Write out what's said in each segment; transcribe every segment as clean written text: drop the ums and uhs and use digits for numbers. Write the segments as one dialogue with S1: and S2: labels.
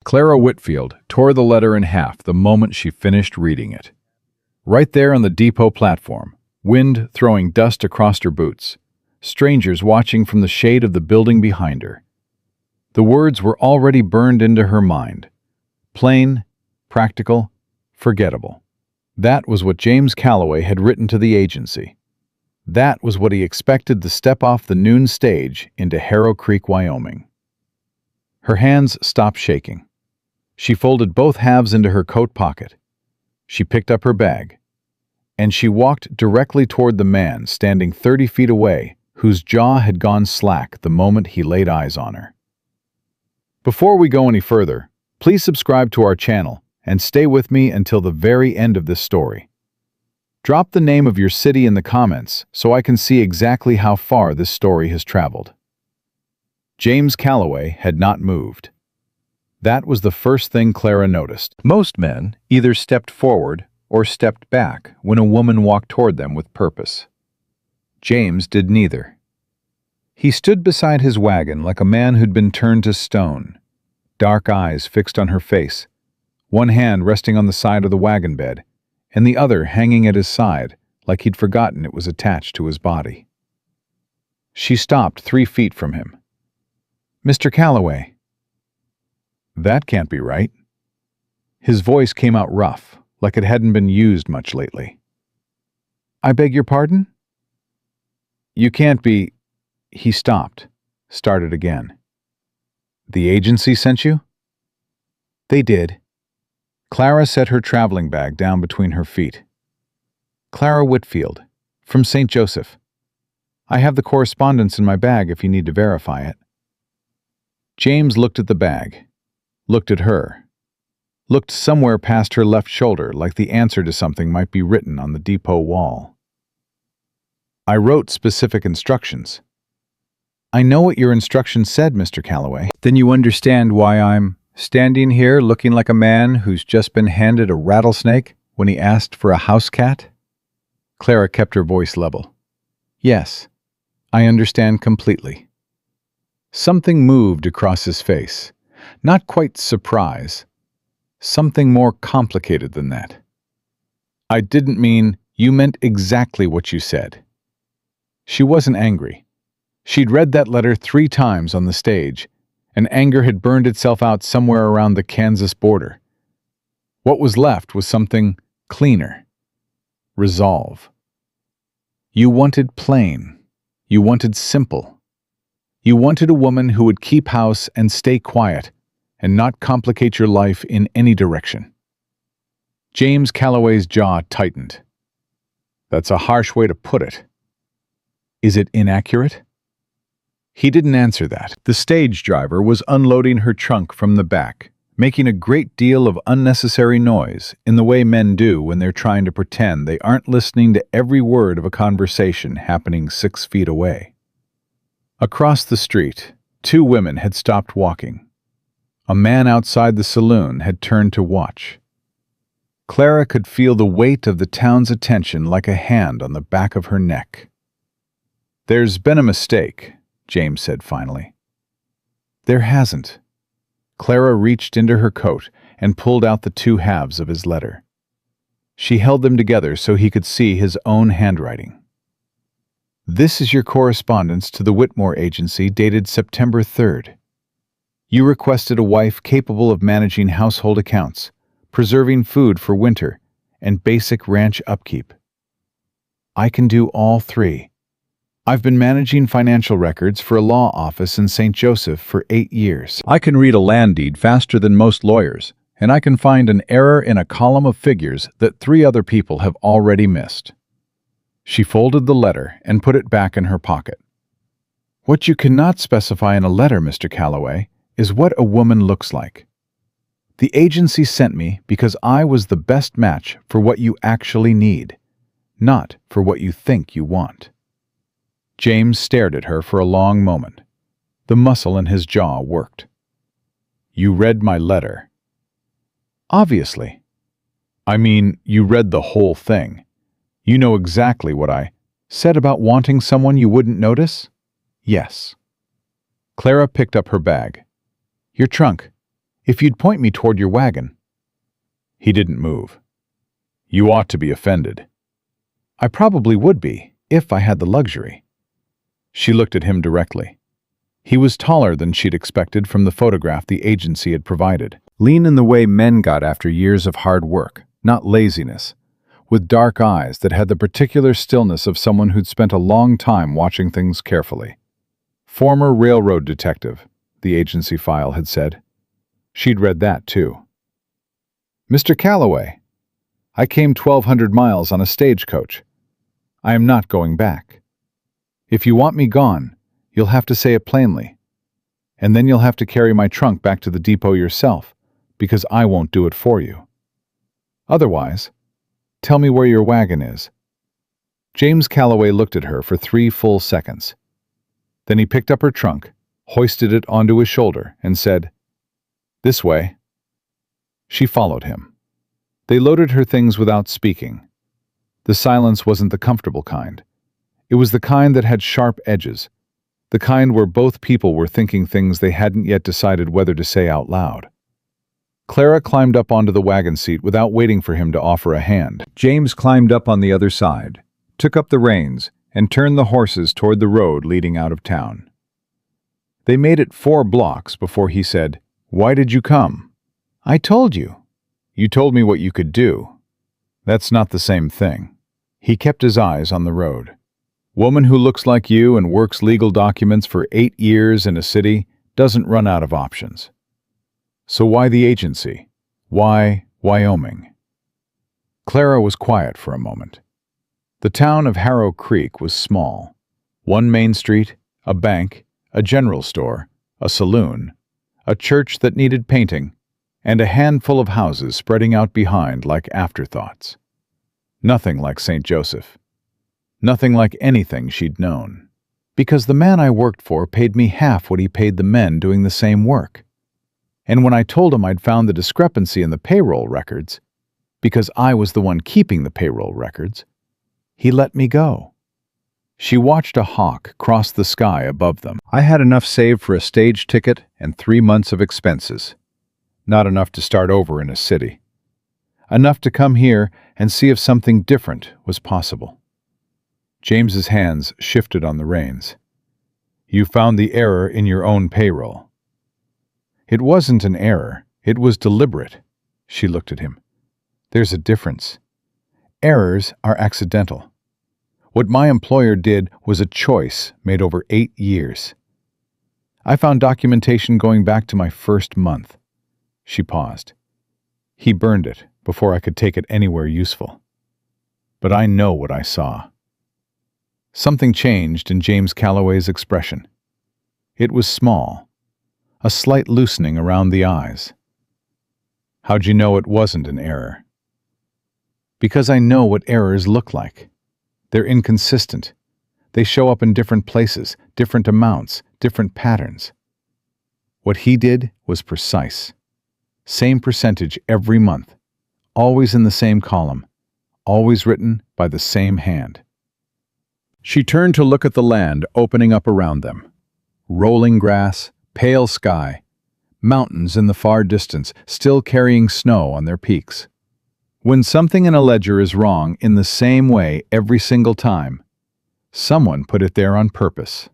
S1: Clara Whitfield tore the letter in half the moment she finished reading it. Right there on the depot platform, wind throwing dust across her boots, strangers watching from the shade of the building behind her. The words were already burned into her mind. Plain, practical, forgettable. That was what James Calloway had written to the agency. That was what he expected to step off the noon stage into Harrow Creek, Wyoming. Her hands stopped shaking. She folded both halves into her coat pocket. She picked up her bag. And she walked directly toward the man standing 30 feet away, whose jaw had gone slack the moment he laid eyes on her. Before we go any further, please subscribe to our channel and stay with me until the very end of this story. Drop the name of your city in the comments so I can see exactly how far this story has traveled. James Calloway had not moved. That was the first thing Clara noticed. Most men either stepped forward or stepped back when a woman walked toward them with purpose. James did neither. He stood beside his wagon like a man who'd been turned to stone, dark eyes fixed on her face, one hand resting on the side of the wagon bed, and the other hanging at his side like he'd forgotten it was attached to his body. She stopped 3 feet from him. "Mr. Calloway." "That can't be right." His voice came out rough, like it hadn't been used much lately. "I beg your pardon?" "You can't be—" He stopped, started again. "The agency sent you?" "They did." Clara set her traveling bag down between her feet. "Clara Whitfield, from St. Joseph. I have the correspondence in my bag if you need to verify it." James looked at the bag, looked at her, looked somewhere past her left shoulder like the answer to something might be written on the depot wall. "I wrote specific instructions." "I know what your instructions said, Mr. Calloway." "Then you understand why I'm standing here looking like a man who's just been handed a rattlesnake when he asked for a house cat?" Clara kept her voice level. "Yes, I understand completely." Something moved across his face. Not quite surprise. Something more complicated than that. "I didn't mean—" "You meant exactly what you said." She wasn't angry. She'd read that letter 3 times on the stage, and anger had burned itself out somewhere around the Kansas border. What was left was something cleaner. Resolve. You wanted plain. You wanted simple. You wanted a woman who would keep house and stay quiet, and not complicate your life in any direction. James Calloway's jaw tightened. "That's a harsh way to put it." "Is it inaccurate?" He didn't answer that. The stage driver was unloading her trunk from the back, making a great deal of unnecessary noise in the way men do when they're trying to pretend they aren't listening to every word of a conversation happening 6 feet away. Across the street, 2 women had stopped walking. A man outside the saloon had turned to watch. Clara could feel the weight of the town's attention like a hand on the back of her neck. "There's been a mistake," James said finally. "There hasn't." Clara reached into her coat and pulled out the 2 halves of his letter. She held them together so he could see his own handwriting. "This is your correspondence to the Whitmore Agency dated September 3rd. You requested a wife capable of managing household accounts, preserving food for winter, and basic ranch upkeep. I can do all 3. I've been managing financial records for a law office in St. Joseph for 8 years. I can read a land deed faster than most lawyers, and I can find an error in a column of figures that 3 other people have already missed." She folded the letter and put it back in her pocket. "What you cannot specify in a letter, Mr. Calloway, is what a woman looks like. The agency sent me because I was the best match for what you actually need, not for what you think you want." James stared at her for a long moment. The muscle in his jaw worked. "You read my letter." "Obviously." "I mean, you read the whole thing. You know exactly what I said about wanting someone you wouldn't notice?" "Yes." Clara picked up her bag. "Your trunk. If you'd point me toward your wagon." He didn't move. "You ought to be offended." "I probably would be, if I had the luxury." She looked at him directly. He was taller than she'd expected from the photograph the agency had provided. Lean in the way men got after years of hard work, not laziness, with dark eyes that had the particular stillness of someone who'd spent a long time watching things carefully. Former railroad detective, the agency file had said. She'd read that, too. "Mr. Calloway, I came 1,200 miles on a stagecoach. I am not going back. If you want me gone, you'll have to say it plainly. And then you'll have to carry my trunk back to the depot yourself, because I won't do it for you. Otherwise, tell me where your wagon is." James Calloway looked at her for 3 full seconds. Then he picked up her trunk, hoisted it onto his shoulder, and said, "This way." She followed him. They loaded her things without speaking. The silence wasn't the comfortable kind. It was the kind that had sharp edges, the kind where both people were thinking things they hadn't yet decided whether to say out loud. Clara climbed up onto the wagon seat without waiting for him to offer a hand. James climbed up on the other side, took up the reins, and turned the horses toward the road leading out of town. They made it 4 blocks before he said, "Why did you come?" "I told you." "You told me what you could do." "That's not the same thing." He kept his eyes on the road. "Woman who looks like you and works legal documents for 8 years in a city doesn't run out of options. So why the agency? Why Wyoming?" Clara was quiet for a moment. The town of Harrow Creek was small. 1 main street, a bank, a general store, a saloon, a church that needed painting, and a handful of houses spreading out behind like afterthoughts. Nothing like St. Joseph. Nothing like anything she'd known. "Because the man I worked for paid me half what he paid the men doing the same work. And when I told him I'd found the discrepancy in the payroll records, because I was the one keeping the payroll records, he let me go." She watched a hawk cross the sky above them. "I had enough saved for a stage ticket and 3 months of expenses. Not enough to start over in a city. Enough to come here and see if something different was possible." James's hands shifted on the reins. "You found the error in your own payroll." "It wasn't an error. It was deliberate." She looked at him. "There's a difference. Errors are accidental. What my employer did was a choice made over 8 years. I found documentation going back to my first month." She paused. "He burned it before I could take it anywhere useful. But I know what I saw." Something changed in James Calloway's expression. It was small, a slight loosening around the eyes. "How'd you know it wasn't an error?" "Because I know what errors look like. They're inconsistent. They show up in different places, different amounts, different patterns. What he did was precise. Same percentage every month, always in the same column, always written by the same hand." She turned to look at the land opening up around them. Rolling grass, pale sky, mountains in the far distance still carrying snow on their peaks. When something in a ledger is wrong in the same way every single time, someone put it there on purpose.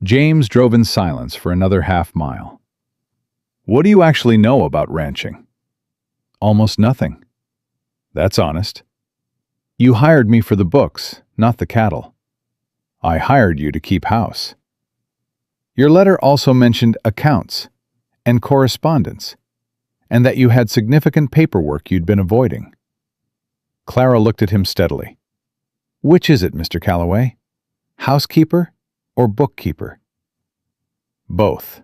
S1: James drove in silence for another half-mile. "What do you actually know about ranching?" "Almost nothing." "That's honest." "You hired me for the books, not the cattle." "I hired you to keep house." "Your letter also mentioned accounts and correspondence, and that you had significant paperwork you'd been avoiding." Clara looked at him steadily. "Which is it, Mr. Calloway? Housekeeper or bookkeeper?" "Both."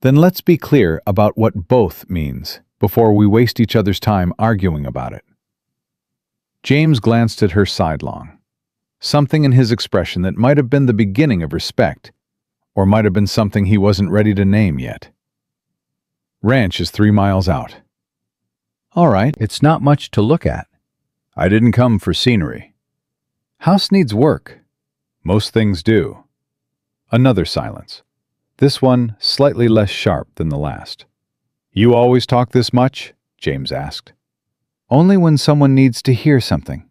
S1: "Then let's be clear about what both means before we waste each other's time arguing about it." James glanced at her sidelong. Something in his expression that might have been the beginning of respect, or might have been something he wasn't ready to name yet. "Ranch is 3 miles out." "All right, it's not much to look at." "I didn't come for scenery." "House needs work." "Most things do." Another silence. This one slightly less sharp than the last. You always talk this much? James asked. Only when someone needs to hear something.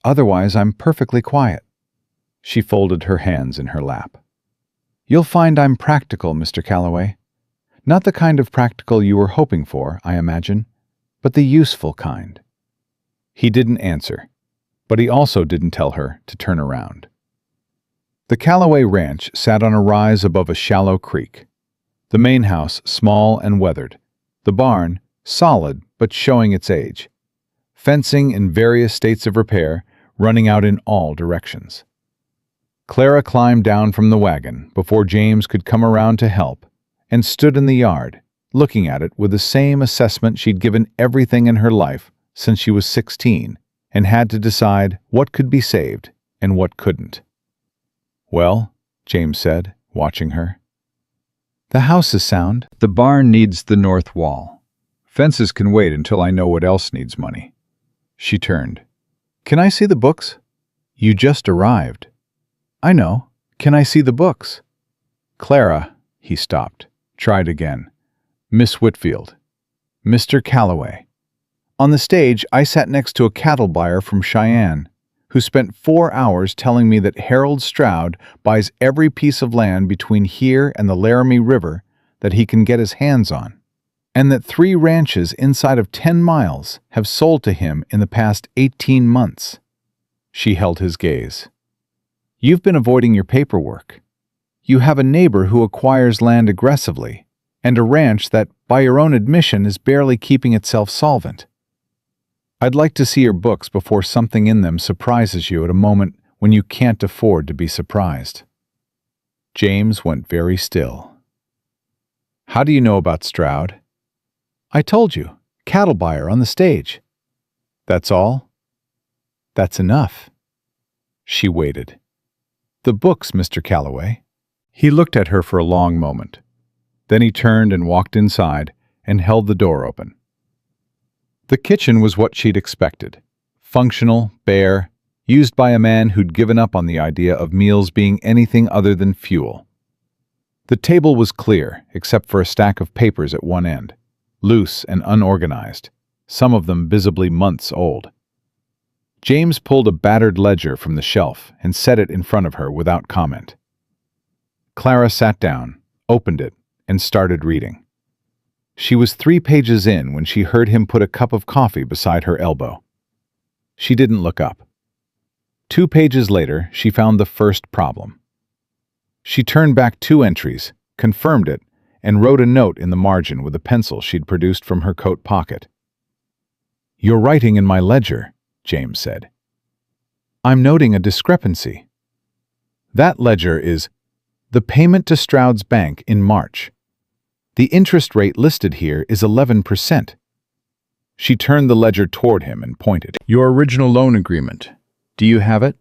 S1: Otherwise, I'm perfectly quiet. She folded her hands in her lap. You'll find I'm practical, Mr. Calloway. Not the kind of practical you were hoping for, I imagine, but the useful kind. He didn't answer, but he also didn't tell her to turn around. The Calloway Ranch sat on a rise above a shallow creek. The main house small and weathered. The barn solid but showing its age. Fencing in various states of repair, running out in all directions. Clara climbed down from the wagon before James could come around to help and stood in the yard, looking at it with the same assessment she'd given everything in her life since she was 16 and had to decide what could be saved and what couldn't. Well, James said, watching her. The house is sound. The barn needs the north wall. Fences can wait until I know what else needs money. She turned. Can I see the books? You just arrived. I know. Can I see the books? Clara, he stopped. Tried again. Miss Whitfield. Mr. Calloway. On the stage, I sat next to a cattle buyer from Cheyenne, who spent 4 hours telling me that Harold Stroud buys every piece of land between here and the Laramie River that he can get his hands on, and that 3 ranches inside of 10 miles have sold to him in the past 18 months. She held his gaze. You've been avoiding your paperwork. You have a neighbor who acquires land aggressively, and a ranch that, by your own admission, is barely keeping itself solvent. I'd like to see your books before something in them surprises you at a moment when you can't afford to be surprised. James went very still. How do you know about Stroud? I told you, cattle buyer on the stage. That's all? That's enough. She waited. The books, Mr. Calloway. He looked at her for a long moment. Then he turned and walked inside and held the door open. The kitchen was what she'd expected. Functional, bare, used by a man who'd given up on the idea of meals being anything other than fuel. The table was clear, except for a stack of papers at one end, loose and unorganized, some of them visibly months old. James pulled a battered ledger from the shelf and set it in front of her without comment. Clara sat down, opened it, and started reading. She was 3 pages in when she heard him put a cup of coffee beside her elbow. She didn't look up. 2 pages later, she found the first problem. She turned back 2 entries, confirmed it, and wrote a note in the margin with a pencil she'd produced from her coat pocket. You're writing in my ledger, James said. I'm noting a discrepancy. That ledger is the payment to Stroud's bank in March. The interest rate listed here is 11%. She turned the ledger toward him and pointed. Your original loan agreement. Do you have it?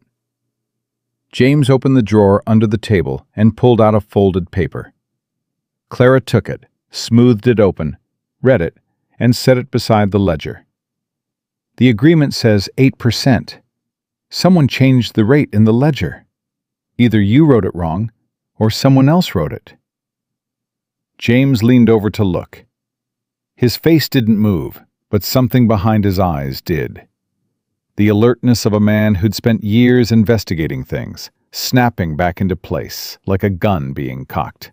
S1: James opened the drawer under the table and pulled out a folded paper. Clara took it, smoothed it open, read it, and set it beside the ledger. The agreement says 8%. Someone changed the rate in the ledger. Either you wrote it wrong, or someone else wrote it. James leaned over to look. His face didn't move, but something behind his eyes did. The alertness of a man who'd spent years investigating things, snapping back into place, like a gun being cocked.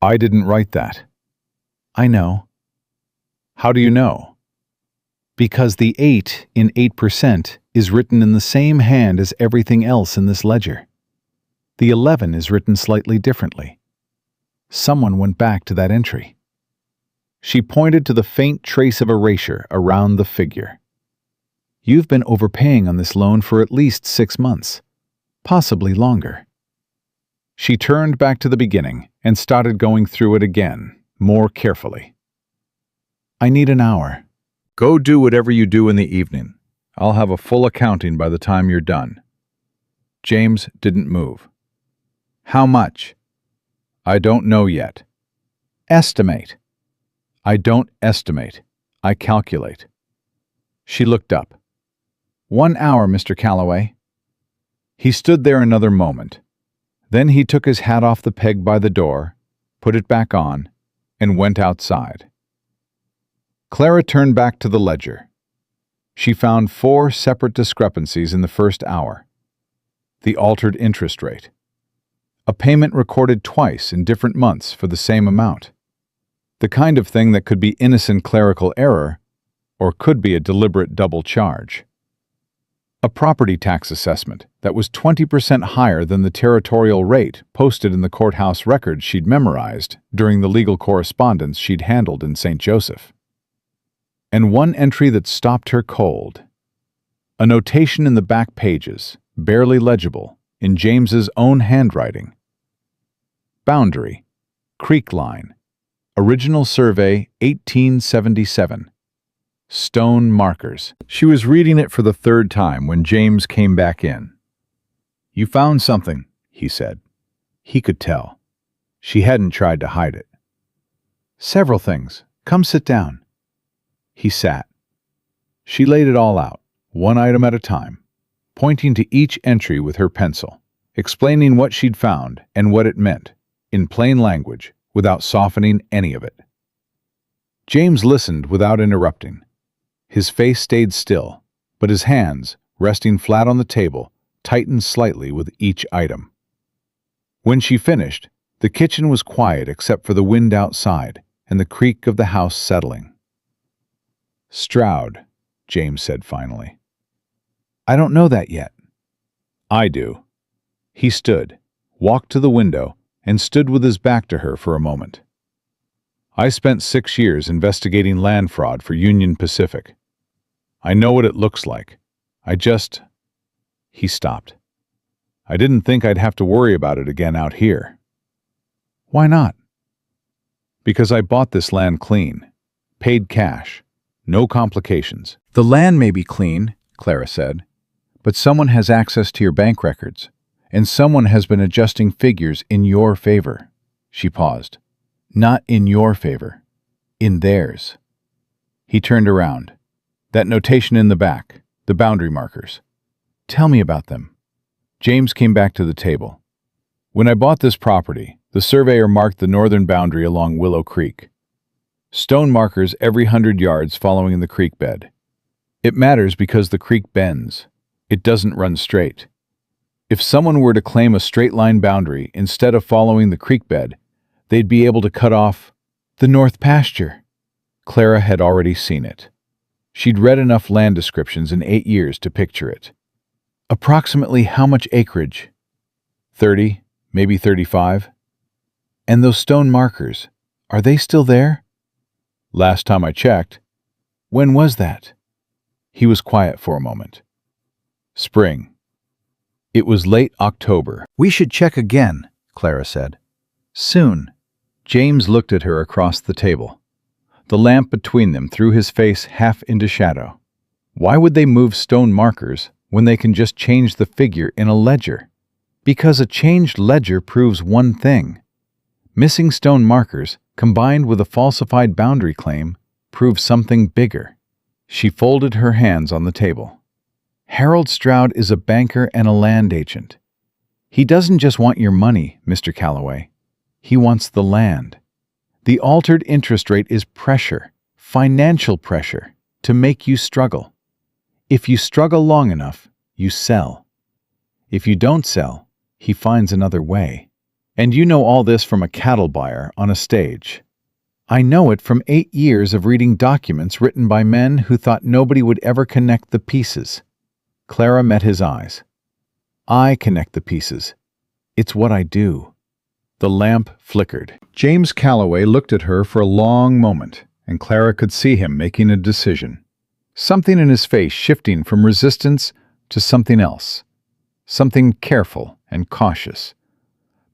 S1: I didn't write that. I know. How do you know? Because the 8 in 8% is written in the same hand as everything else in this ledger. The 11 is written slightly differently. Someone went back to that entry. She pointed to the faint trace of erasure around the figure. You've been overpaying on this loan for at least 6 months, possibly longer. She turned back to the beginning and started going through it again, more carefully. I need an hour. Go do whatever you do in the evening. I'll have a full accounting by the time you're done. James didn't move. How much? I don't know yet. Estimate. I don't estimate. I calculate. She looked up. 1 hour, Mr. Calloway. He stood there another moment. Then he took his hat off the peg by the door, put it back on, and went outside. Clara turned back to the ledger. She found 4 separate discrepancies in the first hour. The altered interest rate. A payment recorded twice in different months for the same amount. The kind of thing that could be innocent clerical error or could be a deliberate double charge. A property tax assessment that was 20% higher than the territorial rate posted in the courthouse records she'd memorized during the legal correspondence she'd handled in St. Joseph. And one entry that stopped her cold. A notation in the back pages, barely legible, in James's own handwriting. Boundary, creek line, original survey 1877. Stone markers. She was reading it for the 3rd time when James came back in. "You found something," he said. He could tell. She hadn't tried to hide it. "Several things. Come sit down." He sat. She laid it all out, one item at a time, pointing to each entry with her pencil, explaining what she'd found and what it meant, in plain language, without softening any of it. James listened without interrupting. His face stayed still, but his hands, resting flat on the table, tightened slightly with each item. When she finished, the kitchen was quiet except for the wind outside and the creak of the house settling. "Stroud," James said finally. "I don't know that yet." "I do." He stood, walked to the window, and stood with his back to her for a moment. "I spent 6 years investigating land fraud for Union Pacific. I know what it looks like. He stopped. "I didn't think I'd have to worry about it again out here." "Why not?" "Because I bought this land clean. Paid cash. No complications." "The land may be clean," Clara said, "but someone has access to your bank records, and someone has been adjusting figures in your favor." She paused. "Not in your favor. In theirs." He turned around. "That notation in the back, the boundary markers. Tell me about them." James came back to the table. "When I bought this property, the surveyor marked the northern boundary along Willow Creek. Stone markers every 100 yards following the creek bed. It matters because the creek bends. It doesn't run straight. If someone were to claim a straight-line boundary instead of following the creek bed, they'd be able to cut off the north pasture." Clara had already seen it. She'd read enough land descriptions in 8 years to picture it. "Approximately how much acreage?" 30, maybe 35. "And those stone markers, are they still there?" "Last time I checked." "When was that?" He was quiet for a moment. "Spring." It was late October. "We should check again," Clara said. "Soon." James looked at her across the table. The lamp between them threw his face half into shadow. Why would they move stone markers when they can just change the figure in a ledger? Because a changed ledger proves one thing. Missing stone markers, combined with a falsified boundary claim, proves something bigger. She folded her hands on the table. "Harold Stroud is a banker and a land agent. He doesn't just want your money, Mr. Calloway. He wants the land. The altered interest rate is pressure, financial pressure, to make you struggle. If you struggle long enough, you sell. If you don't sell, he finds another way. And you know all this from a cattle buyer on a stage. I know it from 8 years of reading documents written by men who thought nobody would ever connect the pieces." Clara met his eyes. "I connect the pieces. It's what I do." The lamp flickered. James Calloway looked at her for a long moment, and Clara could see him making a decision. Something in his face shifting from resistance to something else. Something careful and cautious.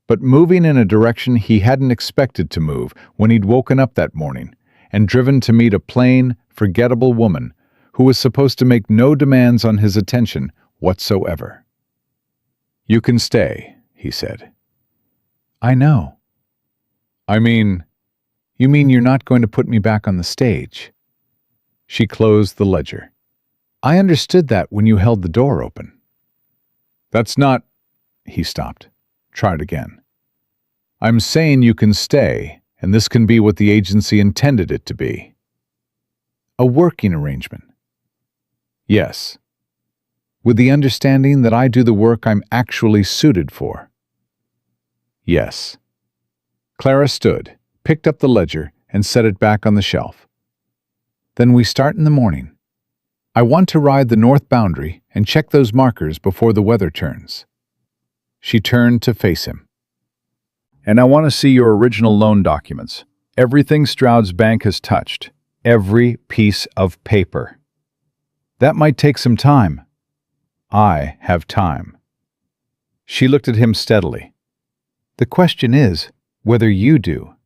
S1: But moving in a direction he hadn't expected to move when he'd woken up that morning and driven to meet a plain, forgettable woman who was supposed to make no demands on his attention whatsoever. "You can stay," he said. "I know." You mean you're not going to put me back on the stage?" She closed the ledger. "I understood that when you held the door open." "That's not—" He stopped. Tried again. "I'm saying you can stay and this can be what the agency intended it to be. A working arrangement. Yes. With the understanding that I do the work I'm actually suited for. Yes. Clara stood, picked up the ledger, and set it back on the shelf. Then we start in the morning. I want to ride the north boundary and check those markers before the weather turns. She turned to face him. And I want to see your original loan documents. Everything Stroud's bank has touched. Every piece of paper. That might take some time. I have time. She looked at him steadily. The question is whether you do.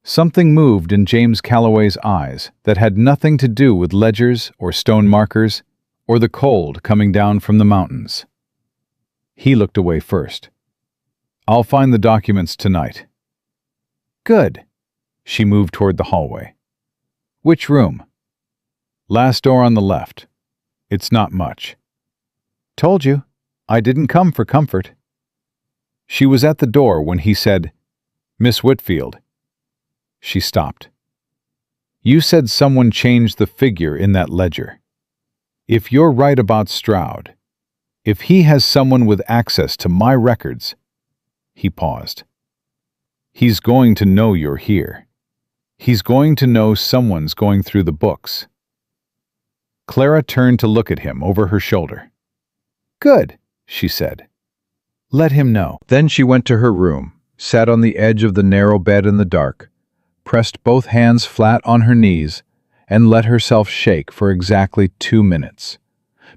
S1: Something moved in James Calloway's eyes that had nothing to do with ledgers or stone markers or the cold coming down from the mountains. He looked away first. I'll find the documents tonight. Good. She moved toward the hallway. Which room? Last door on the left. It's not much. Told you, I didn't come for comfort. She was at the door when he said, Miss Whitfield. She stopped. You said someone changed the figure in that ledger. If you're right about Stroud, if he has someone with access to my records, he paused. He's going to know you're here. He's going to know someone's going through the books. Clara turned to look at him over her shoulder. Good, she said. Let him know. Then she went to her room, sat on the edge of the narrow bed in the dark, pressed both hands flat on her knees, and let herself shake for exactly 2 minutes,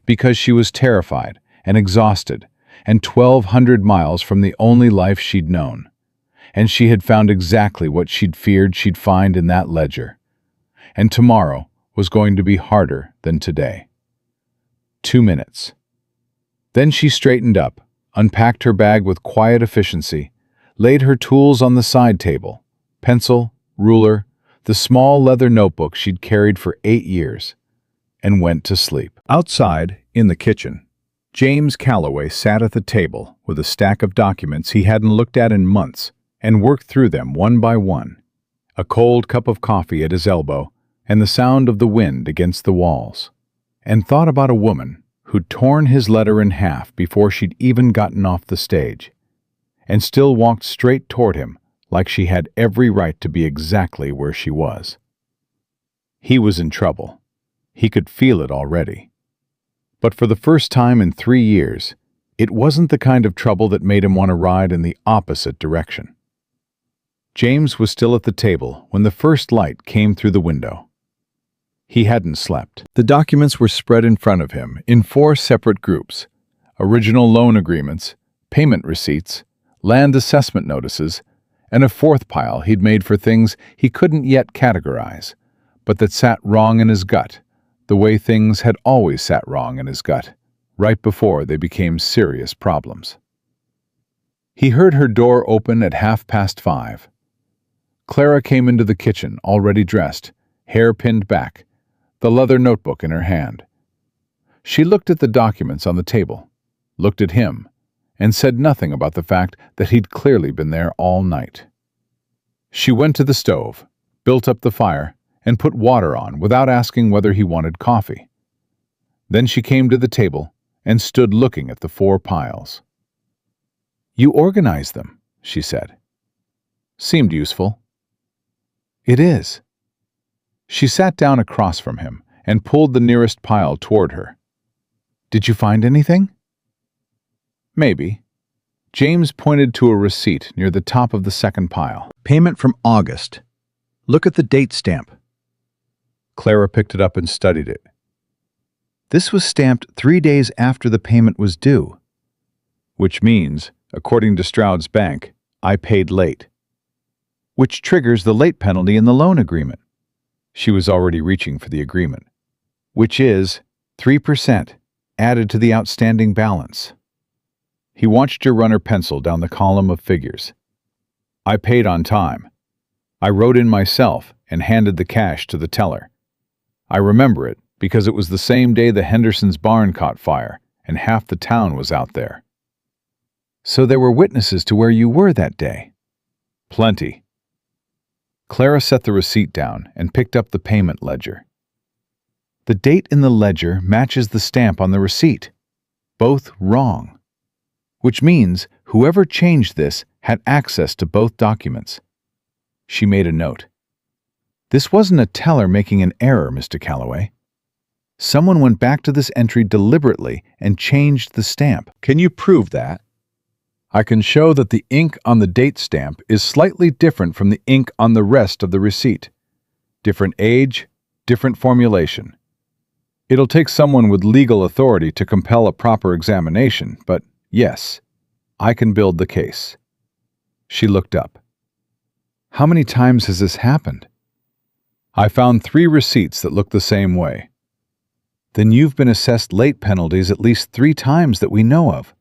S1: because she was terrified and exhausted and 1,200 miles from the only life she'd known, and she had found exactly what she'd feared she'd find in that ledger, and tomorrow was going to be harder than today. 2 minutes. Then she straightened up, unpacked her bag with quiet efficiency, laid her tools on the side table, pencil, ruler, the small leather notebook she'd carried for 8 years, and went to sleep. Outside, in the kitchen, James Calloway sat at the table with a stack of documents he hadn't looked at in months and worked through them one by one, a cold cup of coffee at his elbow and the sound of the wind against the walls, and thought about a woman who'd torn his letter in half before she'd even gotten off the stage, and still walked straight toward him like she had every right to be exactly where she was. He was in trouble. He could feel it already. But for the first time in 3 years, it wasn't the kind of trouble that made him want to ride in the opposite direction. James was still at the table when the first light came through the window. He hadn't slept. The documents were spread in front of him in 4 separate groups: original loan agreements, payment receipts, land assessment notices, and a 4th pile he'd made for things he couldn't yet categorize, but that sat wrong in his gut, the way things had always sat wrong in his gut, right before they became serious problems. He heard her door open at 5:30. Clara came into the kitchen, already dressed, hair pinned back, the leather notebook in her hand. She looked at the documents on the table, looked at him, and said nothing about the fact that he'd clearly been there all night. She went to the stove, built up the fire, and put water on without asking whether he wanted coffee. Then she came to the table and stood looking at the 4 piles. You organized them, she said. Seemed useful. It is. She sat down across from him and pulled the nearest pile toward her. Did you find anything? Maybe. James pointed to a receipt near the top of the 2nd pile. Payment from August. Look at the date stamp. Clara picked it up and studied it. This was stamped 3 days after the payment was due, which means, according to Stroud's bank, I paid late, which triggers the late penalty in the loan agreement. She was already reaching for the agreement, which is 3% added to the outstanding balance. He watched her run her pencil down the column of figures. I paid on time. I wrote in myself and handed the cash to the teller. I remember it because it was the same day the Hendersons' barn caught fire and half the town was out there. So there were witnesses to where you were that day? Plenty. Clara set the receipt down and picked up the payment ledger. The date in the ledger matches the stamp on the receipt. Both wrong. Which means whoever changed this had access to both documents. She made a note. This wasn't a teller making an error, Mr. Calloway. Someone went back to this entry deliberately and changed the stamp. Can you prove that? I can show that the ink on the date stamp is slightly different from the ink on the rest of the receipt. Different age, different formulation. It'll take someone with legal authority to compel a proper examination, but yes, I can build the case. She looked up. How many times has this happened? I found 3 receipts that look the same way. Then you've been assessed late penalties at least 3 times that we know of.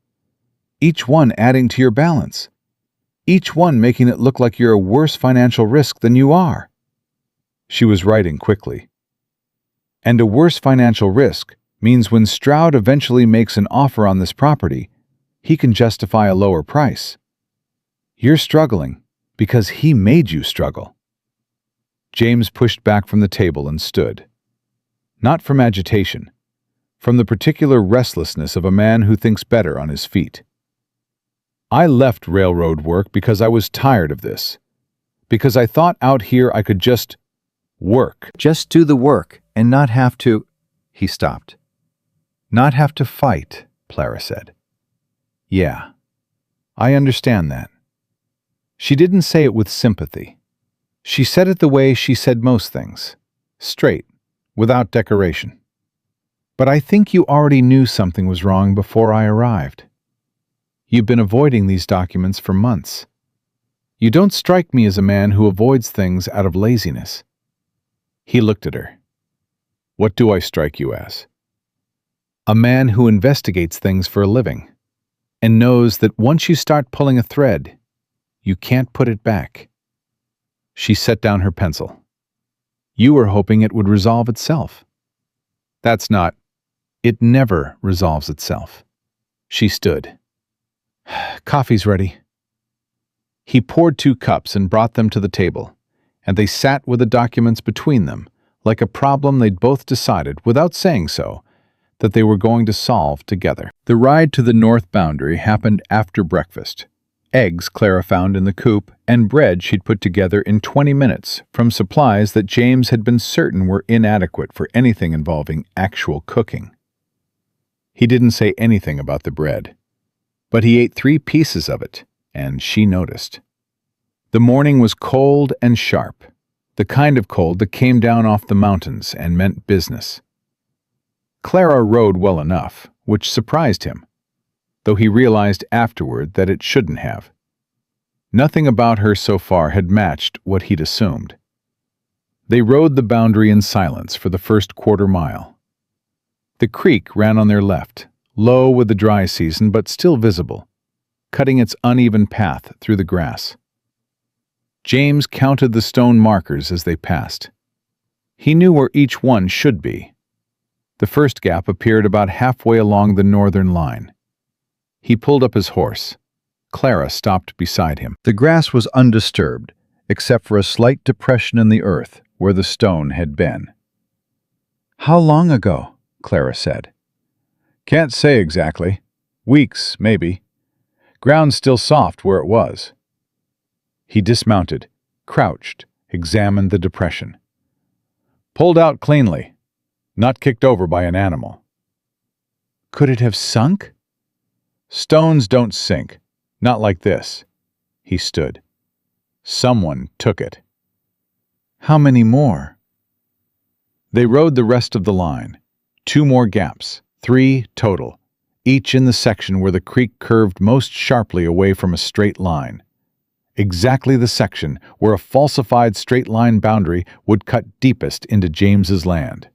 S1: Each one adding to your balance. Each one making it look like you're a worse financial risk than you are. She was writing quickly. And a worse financial risk means when Stroud eventually makes an offer on this property, he can justify a lower price. You're struggling because he made you struggle. James pushed back from the table and stood. Not from agitation, from the particular restlessness of a man who thinks better on his feet. I left railroad work because I was tired of this, because I thought out here I could just work. Just do the work and not have to... He stopped. Not have to fight, Clara said. Yeah, I understand that. She didn't say it with sympathy. She said it the way she said most things, straight, without decoration. But I think you already knew something was wrong before I arrived. You've been avoiding these documents for months. You don't strike me as a man who avoids things out of laziness. He looked at her. What do I strike you as? A man who investigates things for a living, and knows that once you start pulling a thread, you can't put it back. She set down her pencil. You were hoping it would resolve itself. That's not. It never resolves itself. She stood. Coffee's ready. He poured 2 cups and brought them to the table, and they sat with the documents between them, like a problem they'd both decided, without saying so, that they were going to solve together. The ride to the north boundary happened after breakfast. Eggs Clara found in the coop, and bread she'd put together in 20 minutes from supplies that James had been certain were inadequate for anything involving actual cooking. He didn't say anything about the bread, but he ate 3 pieces of it, and she noticed. The morning was cold and sharp, the kind of cold that came down off the mountains and meant business. Clara rode well enough, which surprised him, though he realized afterward that it shouldn't have. Nothing about her so far had matched what he'd assumed. They rode the boundary in silence for the first quarter mile. The creek ran on their left, low with the dry season but still visible, cutting its uneven path through the grass. James counted the stone markers as they passed. He knew where each one should be. The first gap appeared about halfway along the northern line. He pulled up his horse. Clara stopped beside him. The grass was undisturbed, except for a slight depression in the earth where the stone had been. How long ago? Clara said. Can't say exactly. Weeks, maybe. Ground still soft where it was. He dismounted, crouched, examined the depression. Pulled out cleanly, not kicked over by an animal. Could it have sunk? Stones don't sink, not like this. He stood. Someone took it. How many more? They rode the rest of the line. 2 more gaps, 3 total, each in the section where the creek curved most sharply away from a straight line. Exactly the section where a falsified straight-line boundary would cut deepest into James's land.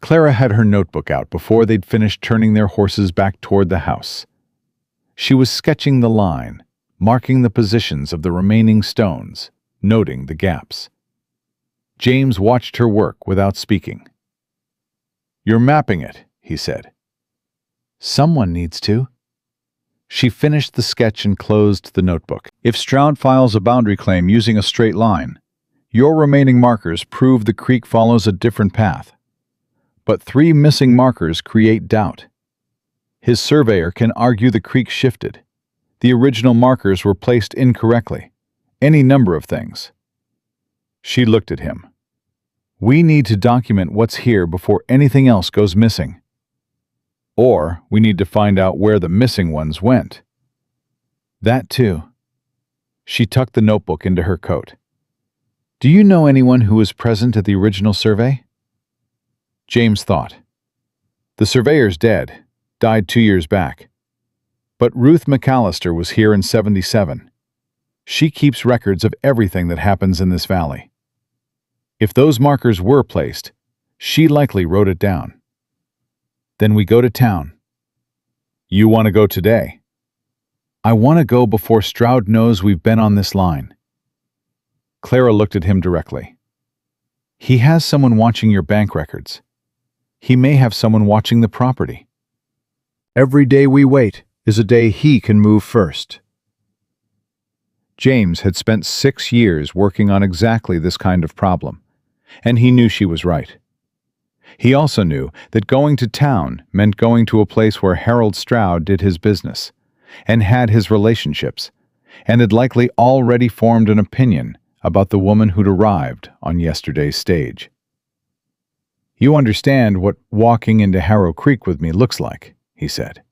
S1: Clara had her notebook out before they'd finished turning their horses back toward the house. She was sketching the line, marking the positions of the remaining stones, noting the gaps. James watched her work without speaking. You're mapping it, he said. Someone needs to. She finished the sketch and closed the notebook. If Stroud files a boundary claim using a straight line, your remaining markers prove the creek follows a different path. But 3 missing markers create doubt. His surveyor can argue the creek shifted. The original markers were placed incorrectly. Any number of things. She looked at him. We need to document what's here before anything else goes missing. Or we need to find out where the missing ones went. That too. She tucked the notebook into her coat. Do you know anyone who was present at the original survey? James thought. The surveyor's dead, died 2 years back. But Ruth McAllister was here in '77. She keeps records of everything that happens in this valley. If those markers were placed, she likely wrote it down. Then we go to town. You want to go today? I want to go before Stroud knows we've been on this line. Clara looked at him directly. He has someone watching your bank records. He may have someone watching the property. Every day we wait is a day he can move first. James had spent 6 years working on exactly this kind of problem, and he knew she was right. He also knew that going to town meant going to a place where Harold Stroud did his business, and had his relationships, and had likely already formed an opinion about the woman who'd arrived on yesterday's stage. You understand what walking into Harrow Creek with me looks like, he said.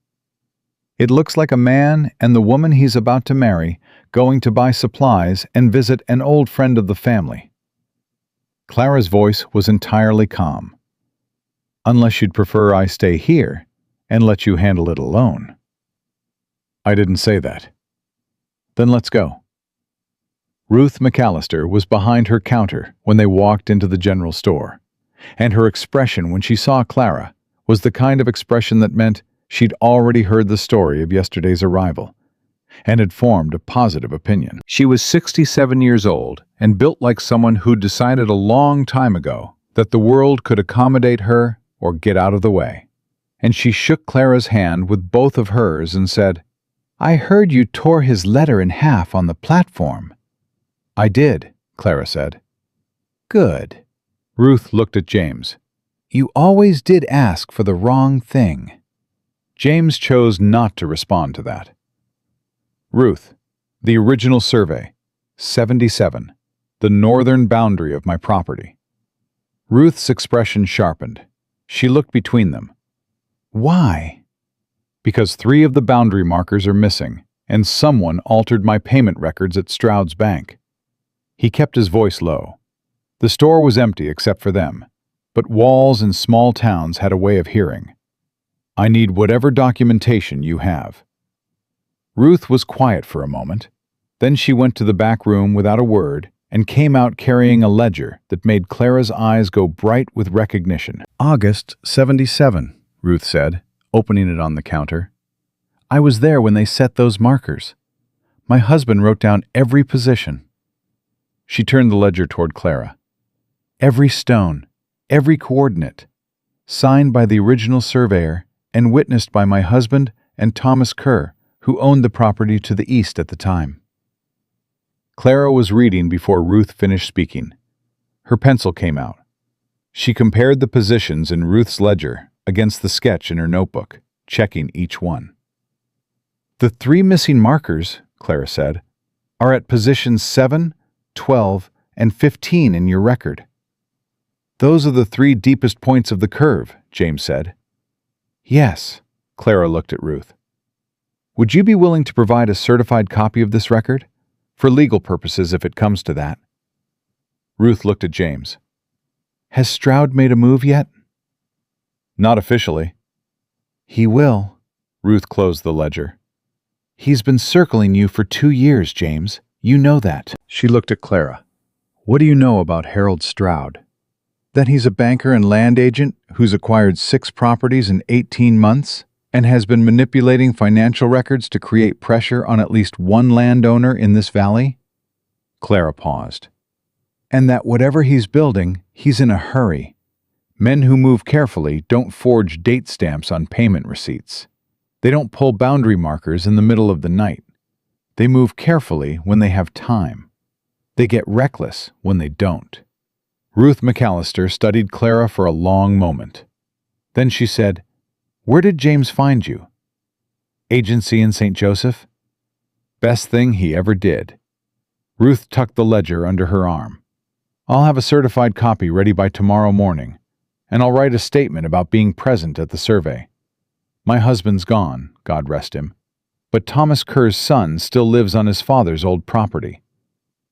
S1: It looks like a man and the woman he's about to marry going to buy supplies and visit an old friend of the family. Clara's voice was entirely calm. Unless you'd prefer I stay here and let you handle it alone. I didn't say that. Then let's go. Ruth McAllister was behind her counter when they walked into the general store, and her expression when she saw Clara was the kind of expression that meant she'd already heard the story of yesterday's arrival, and had formed a positive opinion. She was 67 years old and built like someone who'd decided a long time ago that the world could accommodate her or get out of the way. And she shook Clara's hand with both of hers and said, I heard you tore his letter in half on the platform. I did, Clara said. Good. Ruth looked at James. You always did ask for the wrong thing. James chose not to respond to that. Ruth, the original survey, 77, the northern boundary of my property. Ruth's expression sharpened. She looked between them. Why? Because 3 of the boundary markers are missing, and someone altered my payment records at Stroud's bank. He kept his voice low. The store was empty except for them, but walls in small towns had a way of hearing. I need whatever documentation you have. Ruth was quiet for a moment. Then she went to the back room without a word and came out carrying a ledger that made Clara's eyes go bright with recognition. August 77, Ruth said, opening it on the counter. I was there when they set those markers. My husband wrote down every position. She turned the ledger toward Clara. Every stone, every coordinate, signed by the original surveyor and witnessed by my husband and Thomas Kerr, who owned the property to the east at the time. Clara was reading before Ruth finished speaking. Her pencil came out. She compared the positions in Ruth's ledger against the sketch in her notebook, checking each one. The 3 missing markers, Clara said, are at positions 7, 12, and 15 in your record. Those are the 3 deepest points of the curve, James said. Yes, Clara looked at Ruth. Would you be willing to provide a certified copy of this record? For legal purposes, if it comes to that. Ruth looked at James. Has Stroud made a move yet? Not officially. He will. Ruth closed the ledger. He's been circling you for 2 years, James. You know that. She looked at Clara. What do you know about Harold Stroud? That he's a banker and land agent who's acquired 6 properties in 18 months and has been manipulating financial records to create pressure on at least one landowner in this valley? Clara paused. And that whatever he's building, he's in a hurry. Men who move carefully don't forge date stamps on payment receipts. They don't pull boundary markers in the middle of the night. They move carefully when they have time. They get reckless when they don't. Ruth McAllister studied Clara for a long moment. Then she said, "Where did James find you?" "Agency in St. Joseph." "Best thing he ever did." Ruth tucked the ledger under her arm. "I'll have a certified copy ready by tomorrow morning, and I'll write a statement about being present at the survey. My husband's gone, God rest him, but Thomas Kerr's son still lives on his father's old property.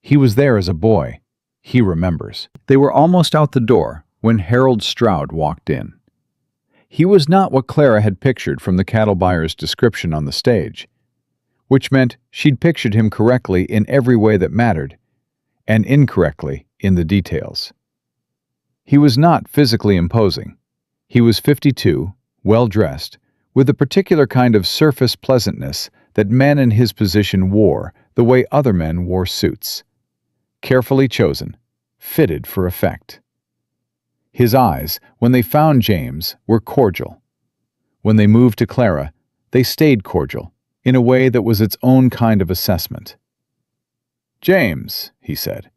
S1: He was there as a boy. He remembers." They were almost out the door when Harold Stroud walked in. He was not what Clara had pictured from the cattle buyer's description on the stage, which meant she'd pictured him correctly in every way that mattered, and incorrectly in the details. He was not physically imposing. He was 52, well-dressed, with a particular kind of surface pleasantness that men in his position wore the way other men wore suits. Carefully chosen, fitted for effect. His eyes, when they found James, were cordial. When they moved to Clara, they stayed cordial, in a way that was its own kind of assessment. "James," he said,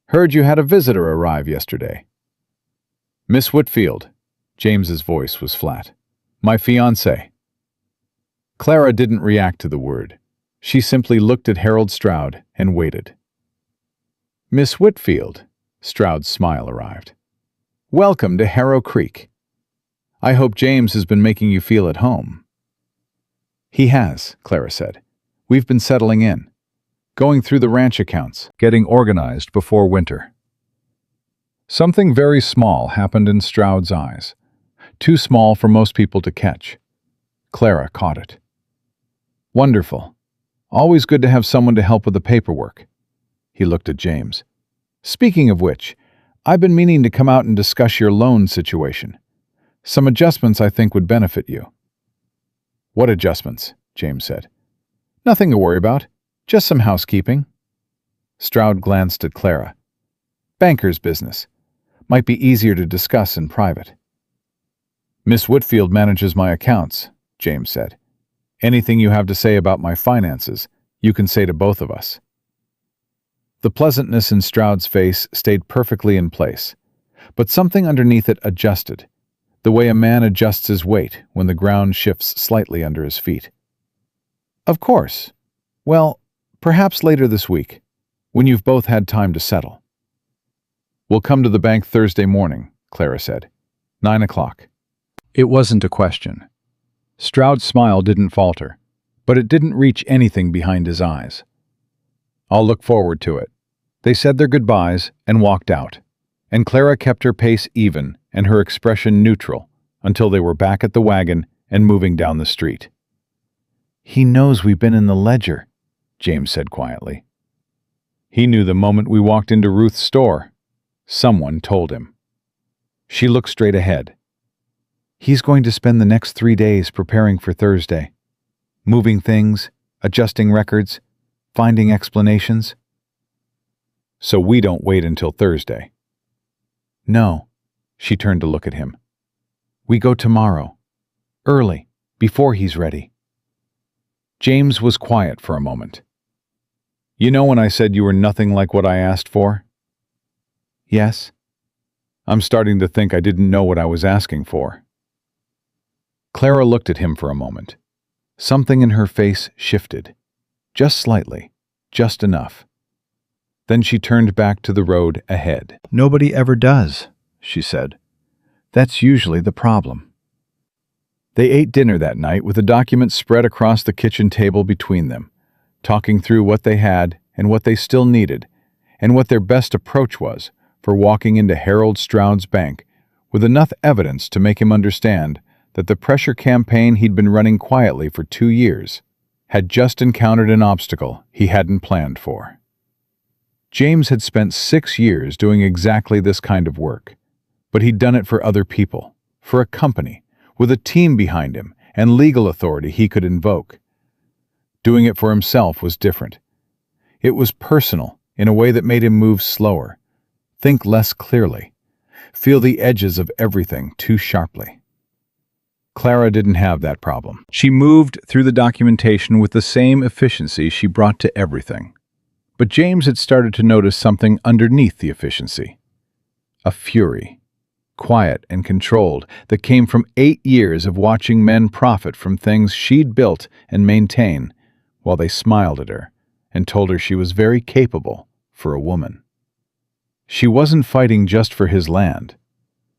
S1: "heard you had a visitor arrive yesterday." "Miss Whitfield." James's voice was flat. "My fiancée." Clara didn't react to the word. She simply looked at Harold Stroud and waited. "Miss Whitfield," Stroud's smile arrived. "Welcome to Harrow Creek. I hope James has been making you feel at home." "He has," Clara said. "We've been settling in, going through the ranch accounts, getting organized before winter." Something very small happened in Stroud's eyes, too small for most people to catch. Clara caught it. "Wonderful. Always good to have someone to help with the paperwork." He looked at James. "Speaking of which, I've been meaning to come out and discuss your loan situation. Some adjustments I think would benefit you." "What adjustments?" James said. "Nothing to worry about. Just some housekeeping." Stroud glanced at Clara. "Banker's business. Might be easier to discuss in private." "Miss Whitfield manages my accounts," James said. "Anything you have to say about my finances, you can say to both of us." The pleasantness in Stroud's face stayed perfectly in place, but something underneath it adjusted, the way a man adjusts his weight when the ground shifts slightly under his feet. "Of course. Well, perhaps later this week, when you've both had time to settle." "We'll come to the bank Thursday morning," Clara said. 9 o'clock. It wasn't a question. Stroud's smile didn't falter, but it didn't reach anything behind his eyes. "I'll look forward to it." They said their goodbyes and walked out, and Clara kept her pace even and her expression neutral until they were back at the wagon and moving down the street. "He knows we've been in the ledger," James said quietly. "He knew the moment we walked into Ruth's store. Someone told him." She looked straight ahead. "He's going to spend the next 3 days preparing for Thursday. Moving things, adjusting records, finding explanations." "So we don't wait until Thursday." "No." She turned to look at him. "We go tomorrow. Early, before he's ready." James was quiet for a moment. "You know when I said you were nothing like what I asked for?" "Yes." "I'm starting to think I didn't know what I was asking for." Clara looked at him for a moment. Something in her face shifted. Just slightly. Just enough. Then she turned back to the road ahead. "Nobody ever does," she said. "That's usually the problem." They ate dinner that night with a document spread across the kitchen table between them, talking through what they had and what they still needed, and what their best approach was for walking into Harold Stroud's bank with enough evidence to make him understand that the pressure campaign he'd been running quietly for 2 years had just encountered an obstacle he hadn't planned for. James had spent 6 years doing exactly this kind of work, but he'd done it for other people, for a company, with a team behind him and legal authority he could invoke. Doing it for himself was different. It was personal in a way that made him move slower, think less clearly, feel the edges of everything too sharply. Clara didn't have that problem. She moved through the documentation with the same efficiency she brought to everything. But James had started to notice something underneath the efficiency. A fury, quiet and controlled, that came from 8 years of watching men profit from things she'd built and maintain, while they smiled at her and told her she was very capable for a woman. She wasn't fighting just for his land.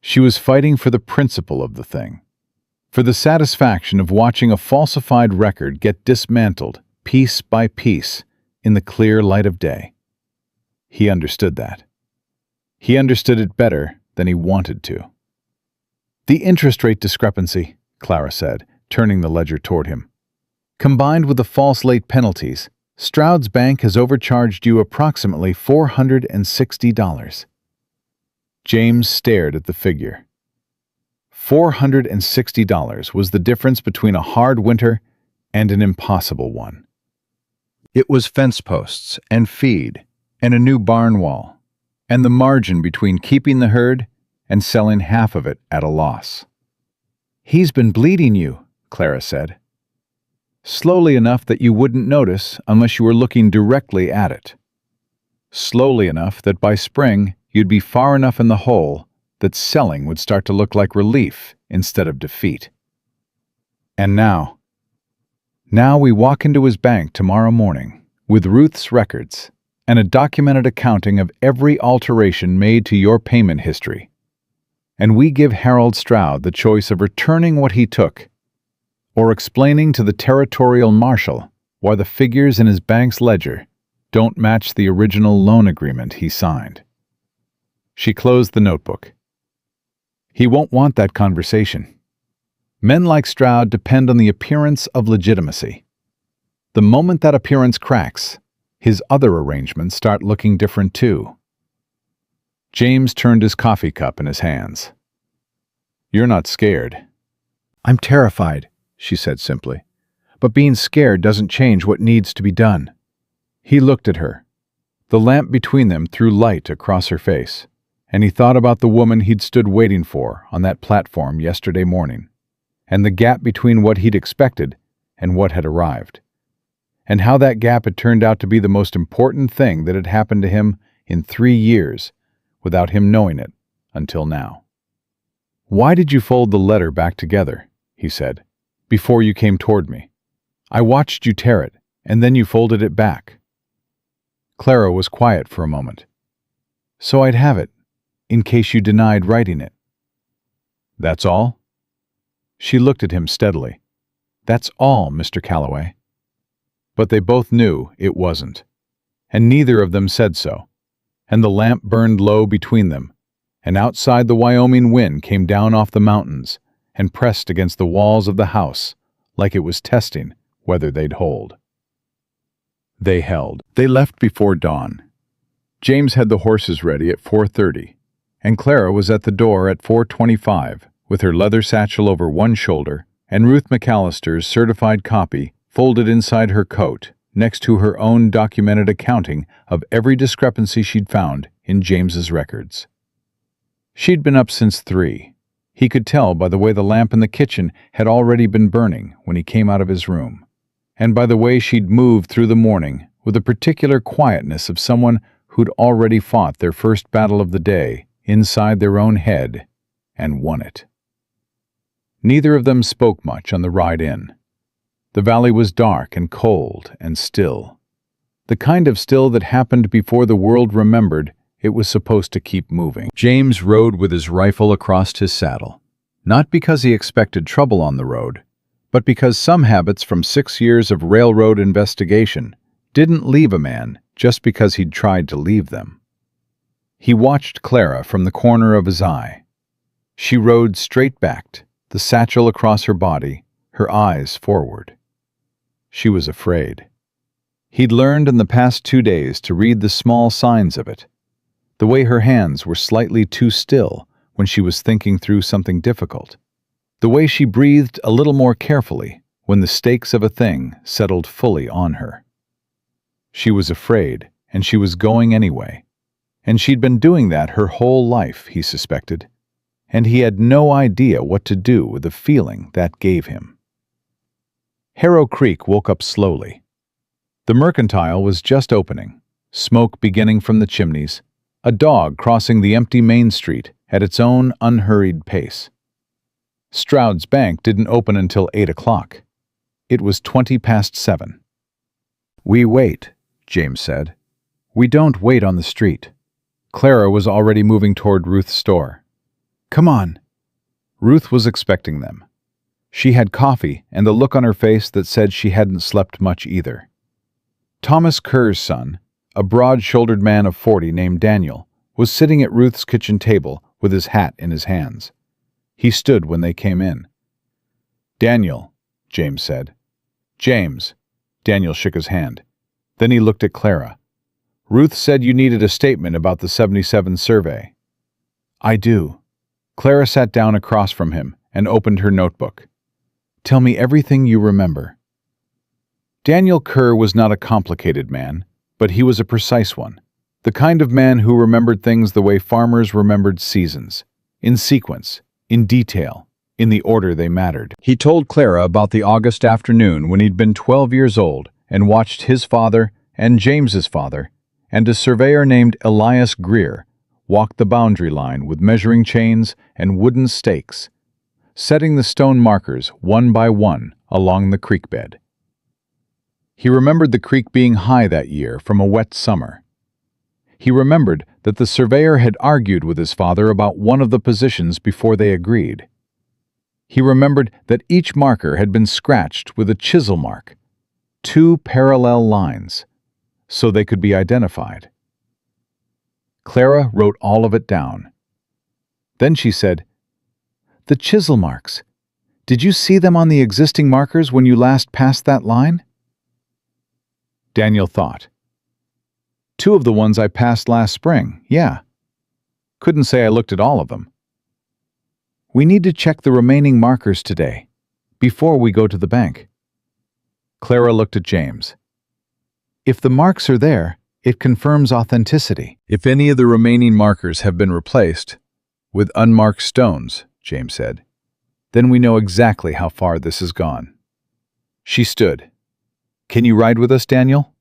S1: She was fighting for the principle of the thing, for the satisfaction of watching a falsified record get dismantled piece by piece in the clear light of day. He understood that. He understood it better than he wanted to. "The interest rate discrepancy," Clara said, turning the ledger toward him. "Combined with the false late penalties, Stroud's bank has overcharged you approximately $460. James stared at the figure. $460 was the difference between a hard winter and an impossible one. It was fence posts and feed and a new barn wall, and the margin between keeping the herd and selling half of it at a loss. "He's been bleeding you," Clara said. "Slowly enough that you wouldn't notice unless you were looking directly at it. Slowly enough that by spring you'd be far enough in the hole that selling would start to look like relief instead of defeat. And now we walk into his bank tomorrow morning with Ruth's records and a documented accounting of every alteration made to your payment history. And we give Harold Stroud the choice of returning what he took or explaining to the territorial marshal why the figures in his bank's ledger don't match the original loan agreement he signed." She closed the notebook. "He won't want that conversation. Men like Stroud depend on the appearance of legitimacy. The moment that appearance cracks, his other arrangements start looking different too." James turned his coffee cup in his hands. "You're not scared." "I'm terrified," she said simply. "But being scared doesn't change what needs to be done." He looked at her. The lamp between them threw light across her face, and he thought about the woman he'd stood waiting for on that platform yesterday morning, and the gap between what he'd expected and what had arrived, and how that gap had turned out to be the most important thing that had happened to him in 3 years without him knowing it until now. "Why did you fold the letter back together?" he said, "before you came toward me? I watched you tear it, and then you folded it back." Clara was quiet for a moment. "So I'd have it, in case you denied writing it." "That's all?" She looked at him steadily. "That's all, Mr. Calloway." But they both knew it wasn't, and neither of them said so, and the lamp burned low between them, and outside the Wyoming wind came down off the mountains and pressed against the walls of the house like it was testing whether they'd hold. They held. They left before dawn. James had the horses ready at 4:30, and Clara was at the door at 4:25 with her leather satchel over one shoulder and Ruth McAllister's certified copy folded inside her coat next to her own documented accounting of every discrepancy she'd found in James's records. She'd been up since 3. He could tell by the way the lamp in the kitchen had already been burning when he came out of his room, and by the way she'd moved through the morning with a particular quietness of someone who'd already fought their first battle of the day inside their own head and won it. Neither of them spoke much on the ride in. The valley was dark and cold and still, the kind of still that happened before the world remembered it was supposed to keep moving. James rode with his rifle across his saddle, not because he expected trouble on the road, but because some habits from 6 years of railroad investigation didn't leave a man just because he'd tried to leave them. He watched Clara from the corner of his eye. She rode straight-backed, the satchel across her body, her eyes forward. She was afraid. He'd learned in the past 2 days to read the small signs of it, the way her hands were slightly too still when she was thinking through something difficult, the way she breathed a little more carefully when the stakes of a thing settled fully on her. She was afraid, and she was going anyway, and she'd been doing that her whole life, he suspected, and he had no idea what to do with the feeling that gave him. Harrow Creek woke up slowly. The mercantile was just opening, smoke beginning from the chimneys, a dog crossing the empty main street at its own unhurried pace. Stroud's bank didn't open until 8 o'clock. It was 7:20. "We wait," James said. "We don't wait on the street." Clara was already moving toward Ruth's store. "Come on." Ruth was expecting them. She had coffee and a look on her face that said she hadn't slept much either. Thomas Kerr's son, a broad-shouldered man of 40 named Daniel, was sitting at Ruth's kitchen table with his hat in his hands. He stood when they came in. "Daniel," James said. "James." Daniel shook his hand. Then he looked at Clara. "Ruth said you needed a statement about the 77 survey." "I do." Clara sat down across from him and opened her notebook. "Tell me everything you remember." Daniel Kerr was not a complicated man, but he was a precise one. The kind of man who remembered things the way farmers remembered seasons, in sequence, in detail, in the order they mattered. He told Clara about the August afternoon when he'd been 12 years old and watched his father and James's father and a surveyor named Elias Greer walk the boundary line with measuring chains and wooden stakes, setting the stone markers one by one along the creek bed. He remembered the creek being high that year from a wet summer. He remembered that the surveyor had argued with his father about one of the positions before they agreed. He remembered that each marker had been scratched with a chisel mark, 2 parallel lines, so they could be identified. Clara wrote all of it down. Then she said, "The chisel marks. Did you see them on the existing markers when you last passed that line?" Daniel thought. "2 of the ones I passed last spring, yeah. Couldn't say I looked at all of them." "We need to check the remaining markers today, before we go to the bank." Clara looked at James. "If the marks are there, it confirms authenticity." "If any of the remaining markers have been replaced with unmarked stones," James said, "then we know exactly how far this has gone." She stood. "Can you ride with us, Daniel?"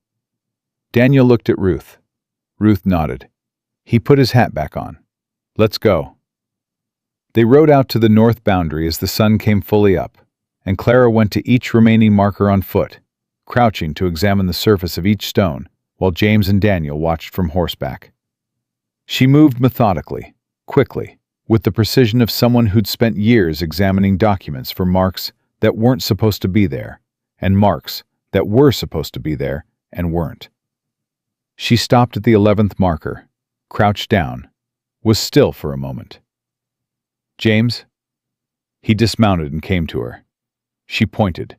S1: Daniel looked at Ruth. Ruth nodded. He put his hat back on. "Let's go." They rode out to the north boundary as the sun came fully up, and Clara went to each remaining marker on foot, crouching to examine the surface of each stone, while James and Daniel watched from horseback. She moved methodically, quickly, with the precision of someone who'd spent years examining documents for marks that weren't supposed to be there, and marks that were supposed to be there and weren't. She stopped at the 11th marker, crouched down, was still for a moment. "James?" He dismounted and came to her. She pointed.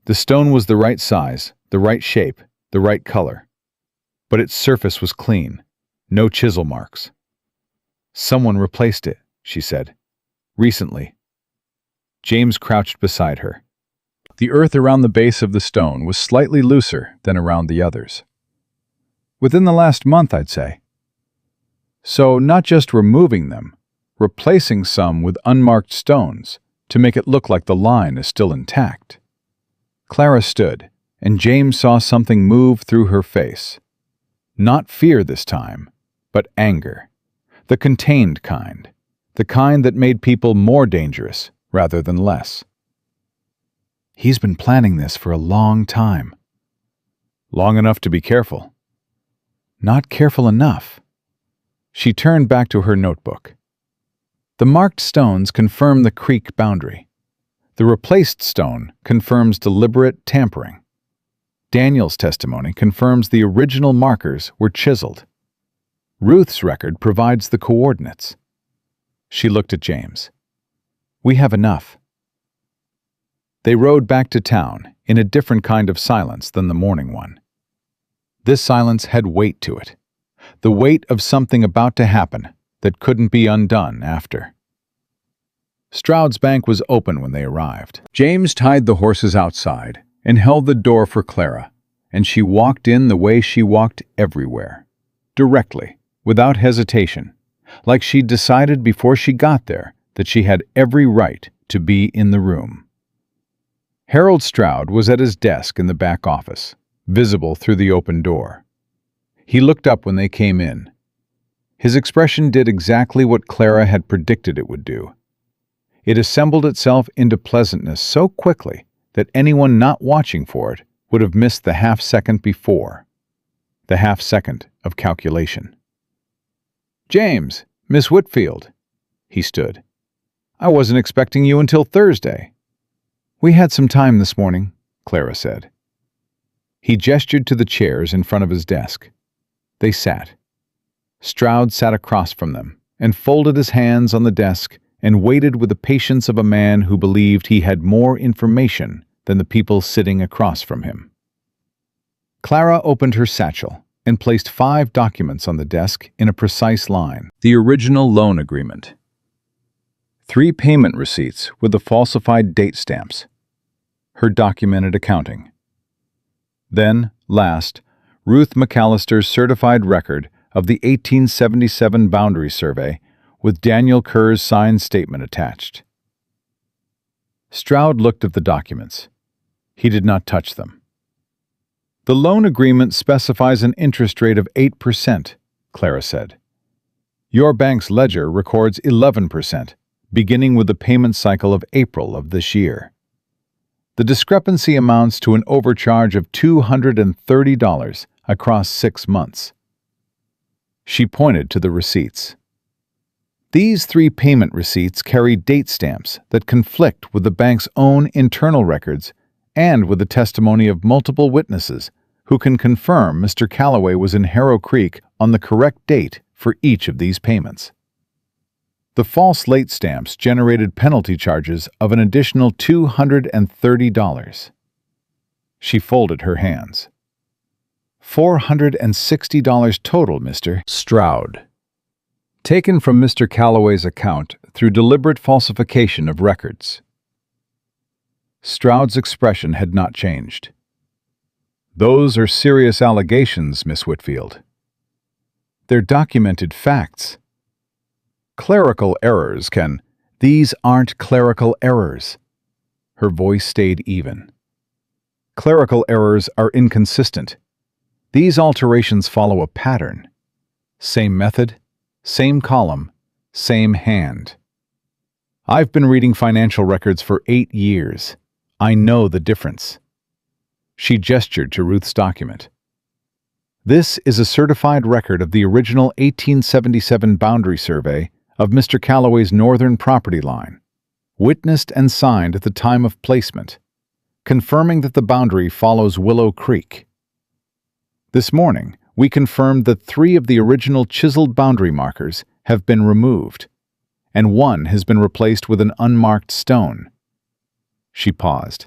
S1: The stone was the right size, the right shape, the right color. But its surface was clean, no chisel marks. "Someone replaced it," she said. "Recently." James crouched beside her. The earth around the base of the stone was slightly looser than around the others. "Within the last month, I'd say." "So not just removing them, replacing some with unmarked stones to make it look like the line is still intact." Clara stood, and James saw something move through her face. Not fear this time, but anger. The contained kind. The kind that made people more dangerous rather than less. "He's been planning this for a long time." "Long enough to be careful." "Not careful enough." She turned back to her notebook. The marked stones confirm the creek boundary. The replaced stone confirms deliberate tampering. Daniel's testimony confirms the original markers were chiseled. Ruth's record provides the coordinates. She looked at James. "We have enough." They rode back to town in a different kind of silence than the morning one. This silence had weight to it, the weight of something about to happen that couldn't be undone after. Stroud's bank was open when they arrived. James tied the horses outside and held the door for Clara, and she walked in the way she walked everywhere, directly, without hesitation, like she'd decided before she got there that she had every right to be in the room. Harold Stroud was at his desk in the back office, visible through the open door. He looked up when they came in. His expression did exactly what Clara had predicted it would do. It assembled itself into pleasantness so quickly that anyone not watching for it would have missed the half-second before. The half-second of calculation. "James, Miss Whitfield," he stood. "I wasn't expecting you until Thursday." "We had some time this morning," Clara said. He gestured to the chairs in front of his desk. They sat. Stroud sat across from them and folded his hands on the desk and waited with the patience of a man who believed he had more information than the people sitting across from him. Clara opened her satchel and placed 5 documents on the desk in a precise line. The original loan agreement. 3 payment receipts with the falsified date stamps. Her documented accounting. Then, last, Ruth McAllister's certified record of the 1877 boundary survey with Daniel Kerr's signed statement attached. Stroud looked at the documents. He did not touch them. "The loan agreement specifies an interest rate of 8%, Clara said. "Your bank's ledger records 11%, beginning with the payment cycle of April of this year. The discrepancy amounts to an overcharge of $230 across 6 months. She pointed to the receipts. These 3 payment receipts carry date stamps that conflict with the bank's own internal records and with the testimony of multiple witnesses who can confirm Mr. Calloway was in Harrow Creek on the correct date for each of these payments. The false late stamps generated penalty charges of an additional $230. She folded her hands. $460 total, Mr. Stroud. Taken from Mr. Calloway's account through deliberate falsification of records. Stroud's expression had not changed. Those are serious allegations, Miss Whitfield. They're documented facts. Clerical errors can... These aren't clerical errors. Her voice stayed even. Clerical errors are inconsistent. These alterations follow a pattern. Same method, same column, same hand. I've been reading financial records for 8 years. I know the difference. She gestured to Ruth's document. This is a certified record of the original 1877 boundary survey of Mr. Calloway's northern property line, witnessed and signed at the time of placement, confirming that the boundary follows Willow Creek. This morning, we confirmed that 3 of the original chiseled boundary markers have been removed, and 1 has been replaced with an unmarked stone. She paused.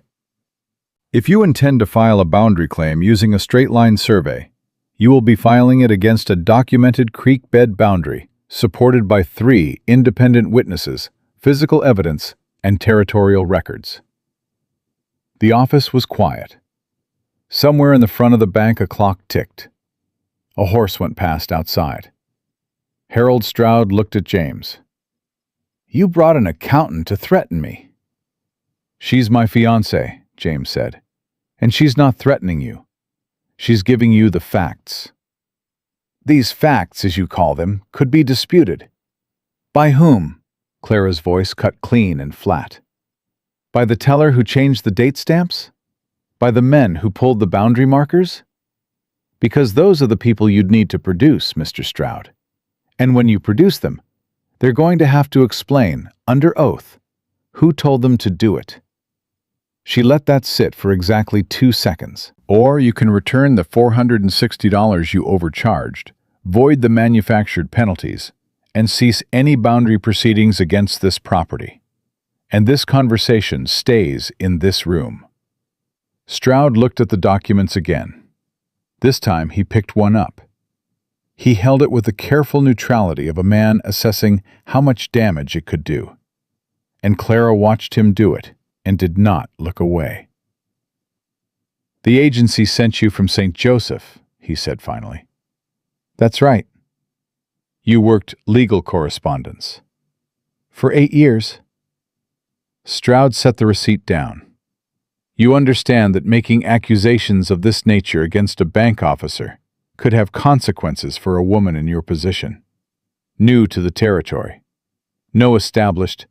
S1: If you intend to file a boundary claim using a straight-line survey, you will be filing it against a documented creek bed boundary supported by 3 independent witnesses, physical evidence, and territorial records. The office was quiet. Somewhere in the front of the bank a clock ticked. A horse went past outside. Harold Stroud looked at James. "You brought an accountant to threaten me." "She's my fiancée," James said, "and she's not threatening you. She's giving you the facts." "These facts, as you call them, could be disputed." "By whom?" Clara's voice cut clean and flat. "By the teller who changed the date stamps? By the men who pulled the boundary markers? Because those are the people you'd need to produce, Mr. Stroud. And when you produce them, they're going to have to explain, under oath, who told them to do it." She let that sit for exactly 2 seconds. "Or you can return the $460 you overcharged, void the manufactured penalties, and cease any boundary proceedings against this property. And this conversation stays in this room." Stroud looked at the documents again. This time he picked one up. He held it with the careful neutrality of a man assessing how much damage it could do. And Clara watched him do it and did not look away. "The agency sent you from St. Joseph," he said finally. "That's right." You worked legal correspondence. For 8 years. Stroud set the receipt down. You understand that making accusations of this nature against a bank officer could have consequences for a woman in your position. New to the territory. No established.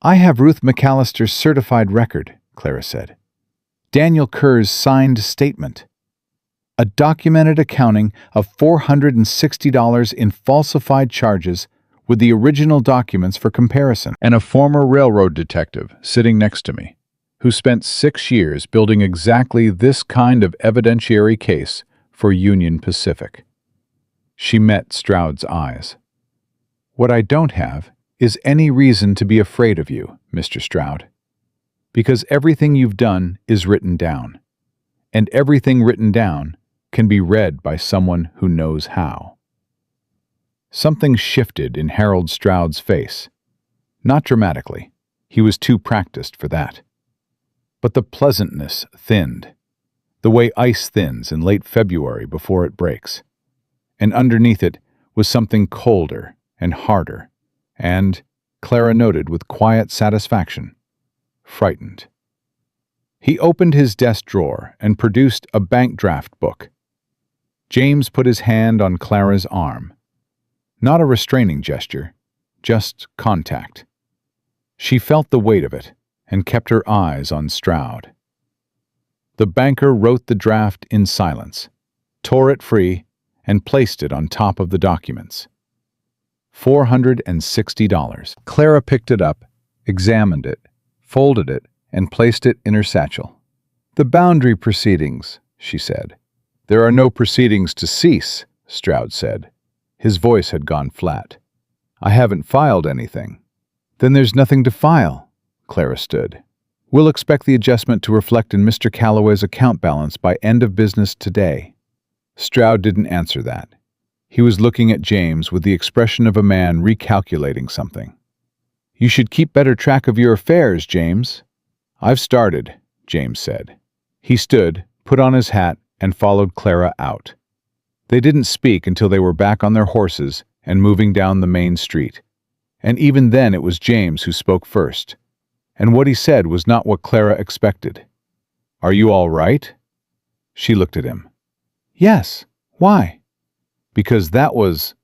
S1: I have Ruth McAllister's certified record, Clara said. Daniel Kerr's signed statement. A documented accounting of $460 in falsified charges with the original documents for comparison. And a former railroad detective sitting next to me, who spent 6 years building exactly this kind of evidentiary case for Union Pacific. She met Stroud's eyes. What I don't have is any reason to be afraid of you, Mr. Stroud, because everything you've done is written down, and everything written down can be read by someone who knows how. Something shifted in Harold Stroud's face. Not dramatically. He was too practiced for that. But the pleasantness thinned, the way ice thins in late February before it breaks. And underneath it was something colder and harder, and, Clara noted with quiet satisfaction, frightened. He opened his desk drawer and produced a bank draft book. James put his hand on Clara's arm. Not a restraining gesture, just contact. She felt the weight of it and kept her eyes on Stroud. The banker wrote the draft in silence, tore it free, and placed it on top of the documents. $460. Clara picked it up, examined it, folded it, and placed it in her satchel. The boundary proceedings, she said. There are no proceedings to cease, Stroud said. His voice had gone flat. I haven't filed anything. Then there's nothing to file, Clara stood. We'll expect the adjustment to reflect in Mr. Calloway's account balance by end of business today. Stroud didn't answer that. He was looking at James with the expression of a man recalculating something. You should keep better track of your affairs, James. I've started, James said. He stood, put on his hat, and followed Clara out. They didn't speak until they were back on their horses and moving down the main street. And even then it was James who spoke first. And what he said was not what Clara expected. Are you all right? She looked at him. Yes. Why? Because that was...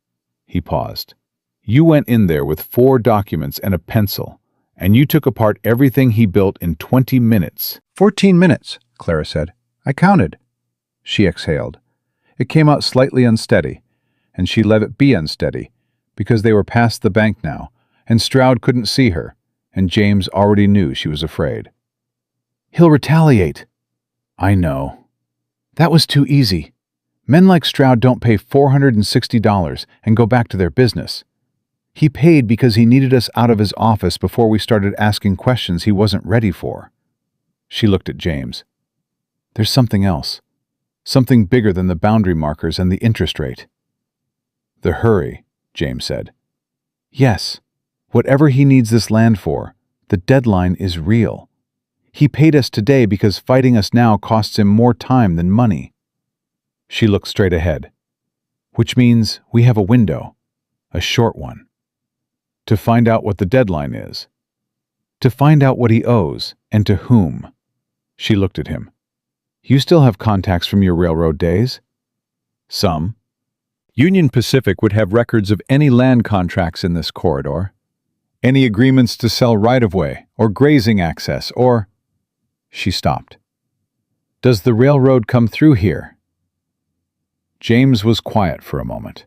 S1: He paused. You went in there with 4 documents and a pencil, and you took apart everything he built in 20 minutes. 14 minutes, Clara said. I counted. She exhaled. It came out slightly unsteady, and she let it be unsteady, because they were past the bank now, and Stroud couldn't see her, and James already knew she was afraid. He'll retaliate. I know. That was too easy. Men like Stroud don't pay $460 and go back to their business. He paid because he needed us out of his office before we started asking questions he wasn't ready for. She looked at James. There's something else. Something bigger than the boundary markers and the interest rate. The hurry, James said. Yes. Whatever he needs this land for, the deadline is real. He paid us today because fighting us now costs him more time than money. She looked straight ahead. Which means we have a window, a short one. To find out what the deadline is. To find out what he owes and to whom. She looked at him. You still have contacts from your railroad days? Some. Union Pacific would have records of any land contracts in this corridor. Any agreements to sell right-of-way or grazing access or... She stopped. Does the railroad come through here? James was quiet for a moment.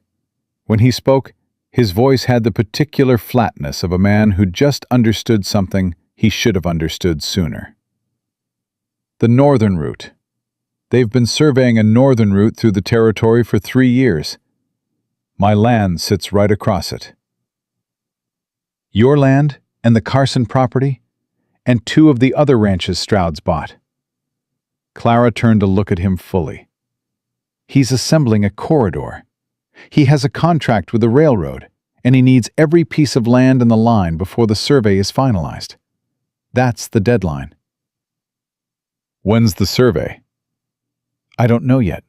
S1: When he spoke, his voice had the particular flatness of a man who just understood something he should have understood sooner. The northern route. They've been surveying a northern route through the territory for 3 years. My land sits right across it. Your land and the Carson property, and 2 of the other ranches Stroud's bought. Clara turned to look at him fully. He's assembling a corridor. He has a contract with the railroad, and he needs every piece of land in the line before the survey is finalized. That's the deadline. When's the survey? I don't know yet,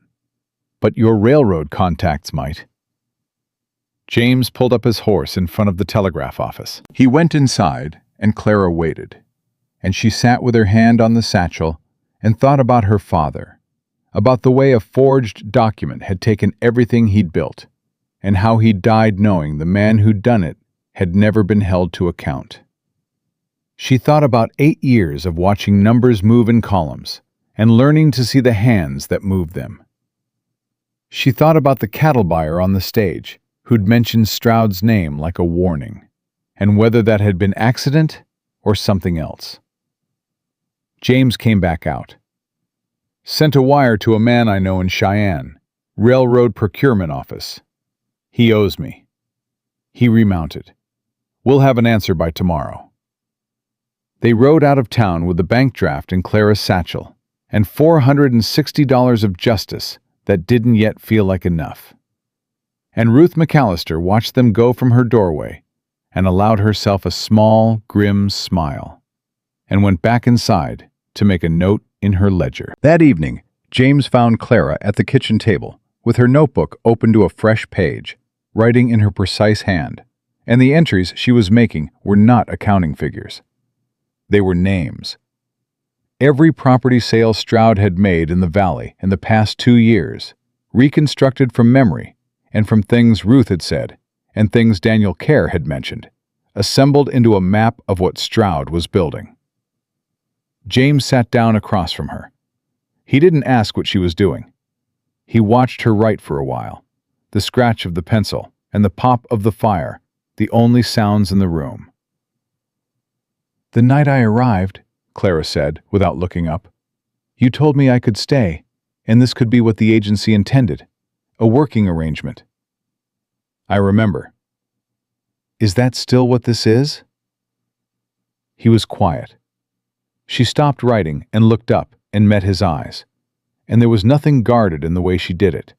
S1: but your railroad contacts might. James pulled up his horse in front of the telegraph office. He went inside, and Clara waited. And she sat with her hand on the satchel and thought about her father, about the way a forged document had taken everything he'd built, and how he died knowing the man who'd done it had never been held to account. She thought about 8 years of watching numbers move in columns and learning to see the hands that moved them. She thought about the cattle buyer on the stage who'd mentioned Stroud's name like a warning, and whether that had been accident or something else. James came back out. Sent a wire to a man I know in Cheyenne, Railroad Procurement Office. He owes me. He remounted. We'll have an answer by tomorrow. They rode out of town with the bank draft in Clara's satchel and $460 of justice that didn't yet feel like enough. And Ruth McAllister watched them go from her doorway and allowed herself a small, grim smile, and went back inside to make a note in her ledger. That evening, James found Clara at the kitchen table with her notebook open to a fresh page, writing in her precise hand, and the entries she was making were not accounting figures. They were names. Every property sale Stroud had made in the valley in the past 2 years, reconstructed from memory and from things Ruth had said and things Daniel Kerr had mentioned, assembled into a map of what Stroud was building. James sat down across from her. He didn't ask what she was doing. He watched her write for a while, the scratch of the pencil and the pop of the fire, the only sounds in the room. "The night I arrived," Clara said, without looking up, "you told me I could stay, and this could be what the agency intended, a working arrangement." "I remember." "Is that still what this is?" He was quiet. She stopped writing and looked up and met his eyes, and there was nothing guarded in the way she did it.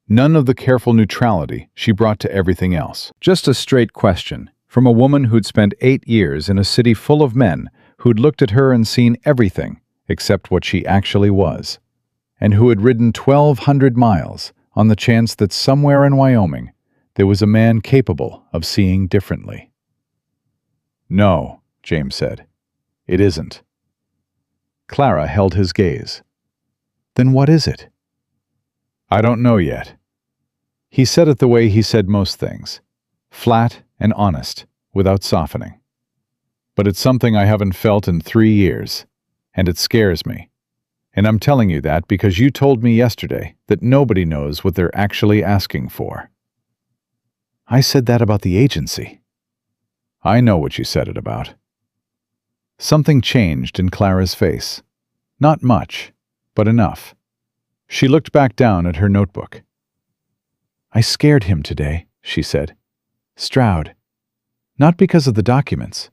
S1: None of the careful neutrality she brought to everything else. Just a straight question from a woman who'd spent 8 years in a city full of men who'd looked at her and seen everything except what she actually was, and who had ridden 1,200 miles on the chance that somewhere in Wyoming there was a man capable of seeing differently. "No," James said. "It isn't." Clara held his gaze. "Then what is it?" "I don't know yet." He said it the way he said most things, flat and honest, without softening. "But it's something I haven't felt in 3 years, and it scares me. And I'm telling you that because you told me yesterday that nobody knows what they're actually asking for." "I said that about the agency." "I know what you said it about." Something changed in Clara's face. Not much, but enough. She looked back down at her notebook. "I scared him today," she said. "Stroud. Not because of the documents,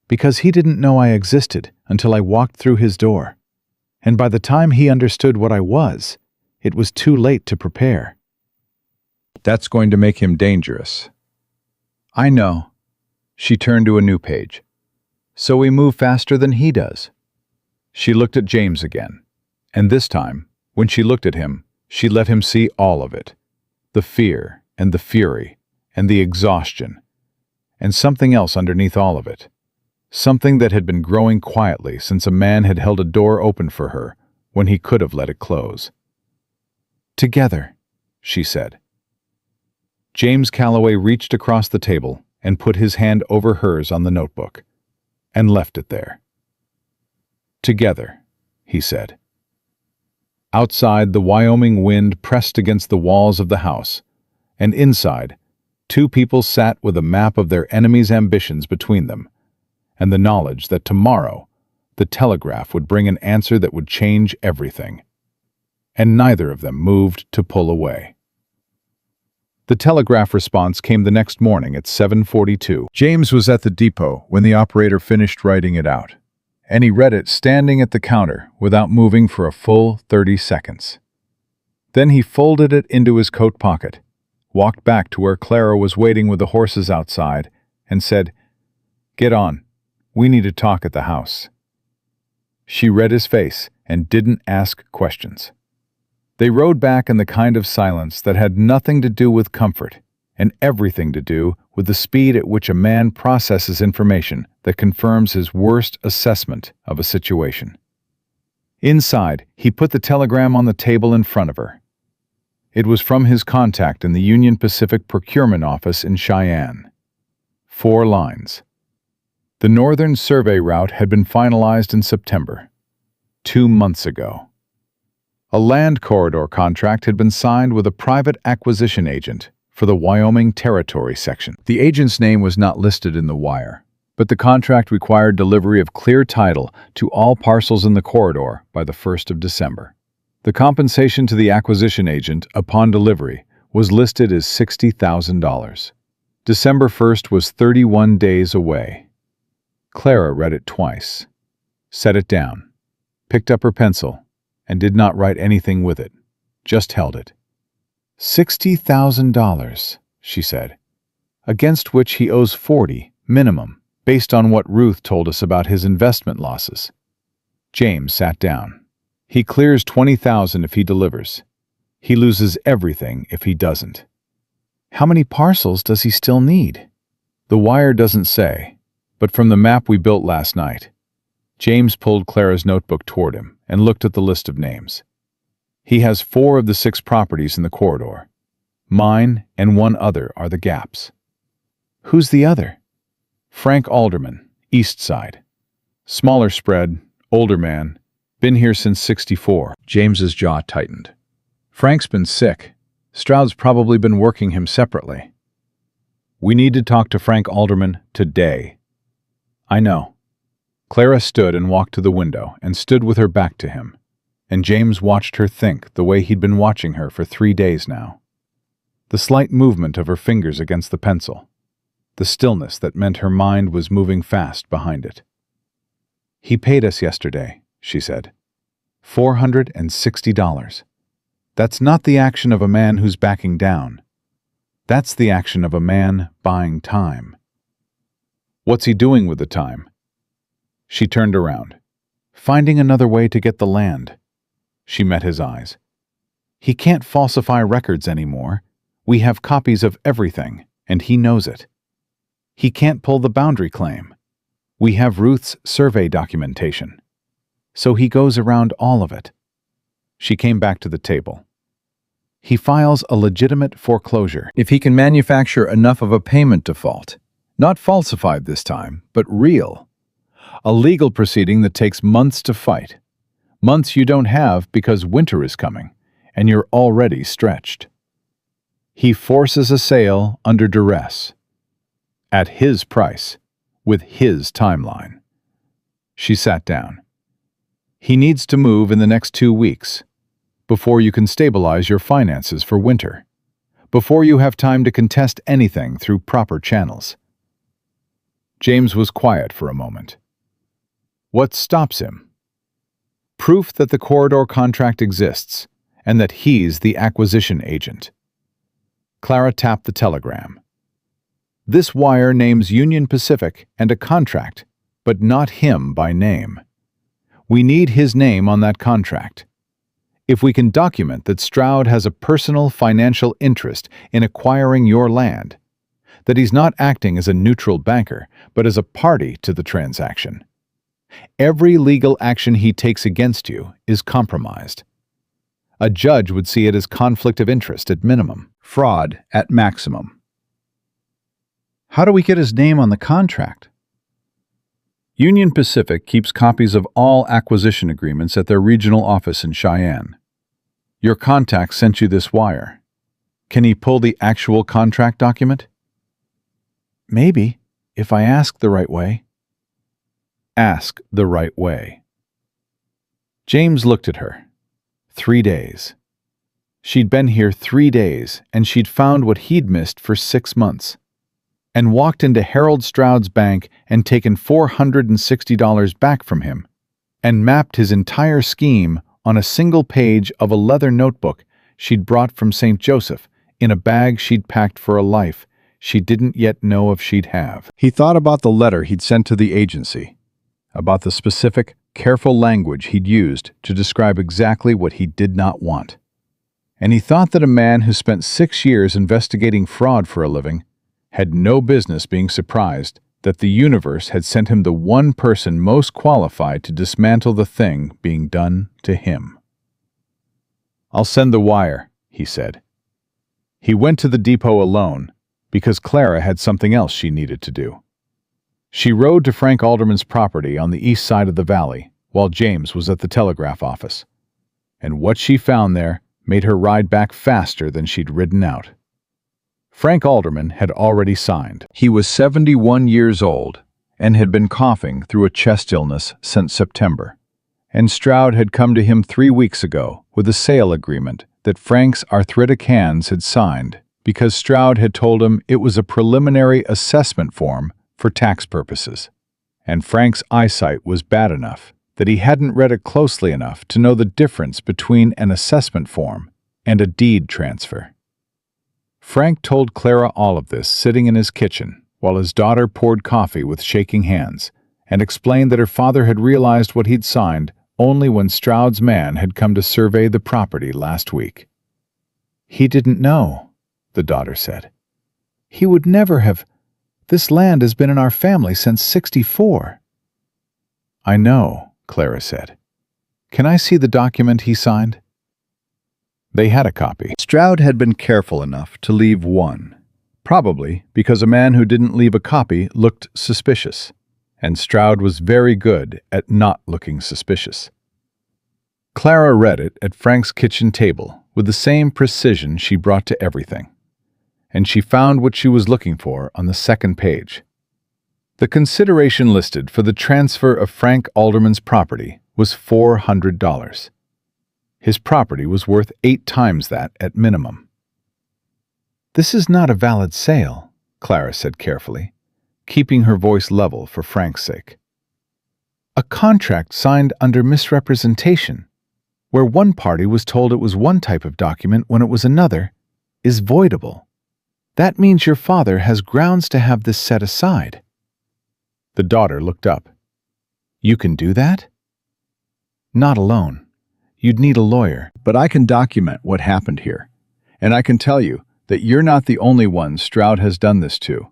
S1: because he didn't know I existed until I walked through his door. And by the time he understood what I was, it was too late to prepare." "That's going to make him dangerous." "I know." She turned to a new page. "So we move faster than he does." She looked at James again, and this time, when she looked at him, she let him see all of it. The fear and the fury and the exhaustion, and something else underneath all of it. Something that had been growing quietly since a man had held a door open for her when he could have let it close. "Together," she said. James Calloway reached across the table and put his hand over hers on the notebook, and left it there. "Together," he said. Outside, the Wyoming wind pressed against the walls of the house, and inside, 2 people sat with a map of their enemy's ambitions between them, and the knowledge that tomorrow the telegraph would bring an answer that would change everything. And neither of them moved to pull away. The telegraph response came the next morning at 7:42. James was at the depot when the operator finished writing it out, and he read it standing at the counter without moving for a full 30 seconds. Then he folded it into his coat pocket, walked back to where Clara was waiting with the horses outside, and said, "Get on. We need to talk at the house." She read his face and didn't ask questions. They rode back in the kind of silence that had nothing to do with comfort and everything to do with the speed at which a man processes information that confirms his worst assessment of a situation. Inside, he put the telegram on the table in front of her. It was from his contact in the Union Pacific Procurement Office in Cheyenne. 4 lines. The northern survey route had been finalized in September, 2 months ago. A land corridor contract had been signed with a private acquisition agent for the Wyoming Territory section. The agent's name was not listed in the wire, but the contract required delivery of clear title to all parcels in the corridor by the 1st of December. The compensation to the acquisition agent upon delivery was listed as $60,000. December 1st was 31 days away. Clara read it twice, set it down, picked up her pencil, and did not write anything with it, just held it. $60,000, she said, against which he owes 40, minimum, based on what Ruth told us about his investment losses. James sat down. He clears $20,000 if he delivers. He loses everything if he doesn't. How many parcels does he still need? The wire doesn't say, but from the map we built last night. James pulled Clara's notebook toward him and looked at the list of names. He has 4 of the 6 properties in the corridor. Mine and 1 other are the gaps. Who's the other? Frank Alderman, East Side. Smaller spread, older man, been here since '64. James's jaw tightened. Frank's been sick. Stroud's probably been working him separately. We need to talk to Frank Alderman today. I know. Clara stood and walked to the window and stood with her back to him, and James watched her think the way he'd been watching her for 3 days now. The slight movement of her fingers against the pencil, the stillness that meant her mind was moving fast behind it. He paid us yesterday, she said. $460. That's not the action of a man who's backing down. That's the action of a man buying time. What's he doing with the time? She turned around. Finding another way to get the land. She met his eyes. He can't falsify records anymore. We have copies of everything, and he knows it. He can't pull the boundary claim. We have Ruth's survey documentation. So he goes around all of it. She came back to the table. He files a legitimate foreclosure if he can manufacture enough of a payment default. Not falsified this time, but real. A legal proceeding that takes months to fight. Months you don't have because winter is coming, and you're already stretched. He forces a sale under duress. At his price, with his timeline. She sat down. He needs to move in the next 2 weeks, before you can stabilize your finances for winter, before you have time to contest anything through proper channels. James was quiet for a moment. What stops him? Proof that the corridor contract exists, and that he's the acquisition agent. Clara tapped the telegram. This wire names Union Pacific and a contract, but not him by name. We need his name on that contract. If we can document that Stroud has a personal financial interest in acquiring your land, that he's not acting as a neutral banker, but as a party to the transaction, every legal action he takes against you is compromised. A judge would see it as conflict of interest at minimum, fraud at maximum. How do we get his name on the contract? Union Pacific keeps copies of all acquisition agreements at their regional office in Cheyenne. Your contact sent you this wire. Can he pull the actual contract document? Maybe, if I ask the right way. Ask the right way. James looked at her. 3 days. She'd been here 3 days, and she'd found what he'd missed for 6 months. And walked into Harold Stroud's bank and taken $460 back from him, and mapped his entire scheme on a single page of a leather notebook she'd brought from St. Joseph in a bag she'd packed for a life she didn't yet know if she'd have. He thought about the letter he'd sent to the agency, about the specific, careful language he'd used to describe exactly what he did not want. and he thought that a man who spent 6 years investigating fraud for a living had no business being surprised that the universe had sent him the one person most qualified to dismantle the thing being done to him. "I'll send the wire," he said. He went to the depot alone because Clara had something else she needed to do. She rode to Frank Alderman's property on the east side of the valley while James was at the telegraph office, and what she found there made her ride back faster than she'd ridden out. Frank Alderman had already signed. He was 71 years old and had been coughing through a chest illness since September, and Stroud had come to him 3 weeks ago with a sale agreement that Frank's arthritic hands had signed because Stroud had told him it was a preliminary assessment form for tax purposes, and Frank's eyesight was bad enough that he hadn't read it closely enough to know the difference between an assessment form and a deed transfer. Frank told Clara all of this sitting in his kitchen while his daughter poured coffee with shaking hands and explained that her father had realized what he'd signed only when Stroud's man had come to survey the property last week. "He didn't know," the daughter said. "He would never have. This land has been in our family since '64. "I know," Clara said. "Can I see the document he signed?" They had a copy. Stroud had been careful enough to leave one, probably because a man who didn't leave a copy looked suspicious, and Stroud was very good at not looking suspicious. Clara read it at Frank's kitchen table with the same precision she brought to everything, and she found what she was looking for on the second page. The consideration listed for the transfer of Frank Alderman's property was $400. His property was worth 8 times that at minimum. "This is not a valid sale," Clara said carefully, keeping her voice level for Frank's sake. "A contract signed under misrepresentation, where one party was told it was one type of document when it was another, is voidable. That means your father has grounds to have this set aside." The daughter looked up. "You can do that?" "Not alone. You'd need a lawyer, but I can document what happened here, and I can tell you that you're not the only one Stroud has done this to,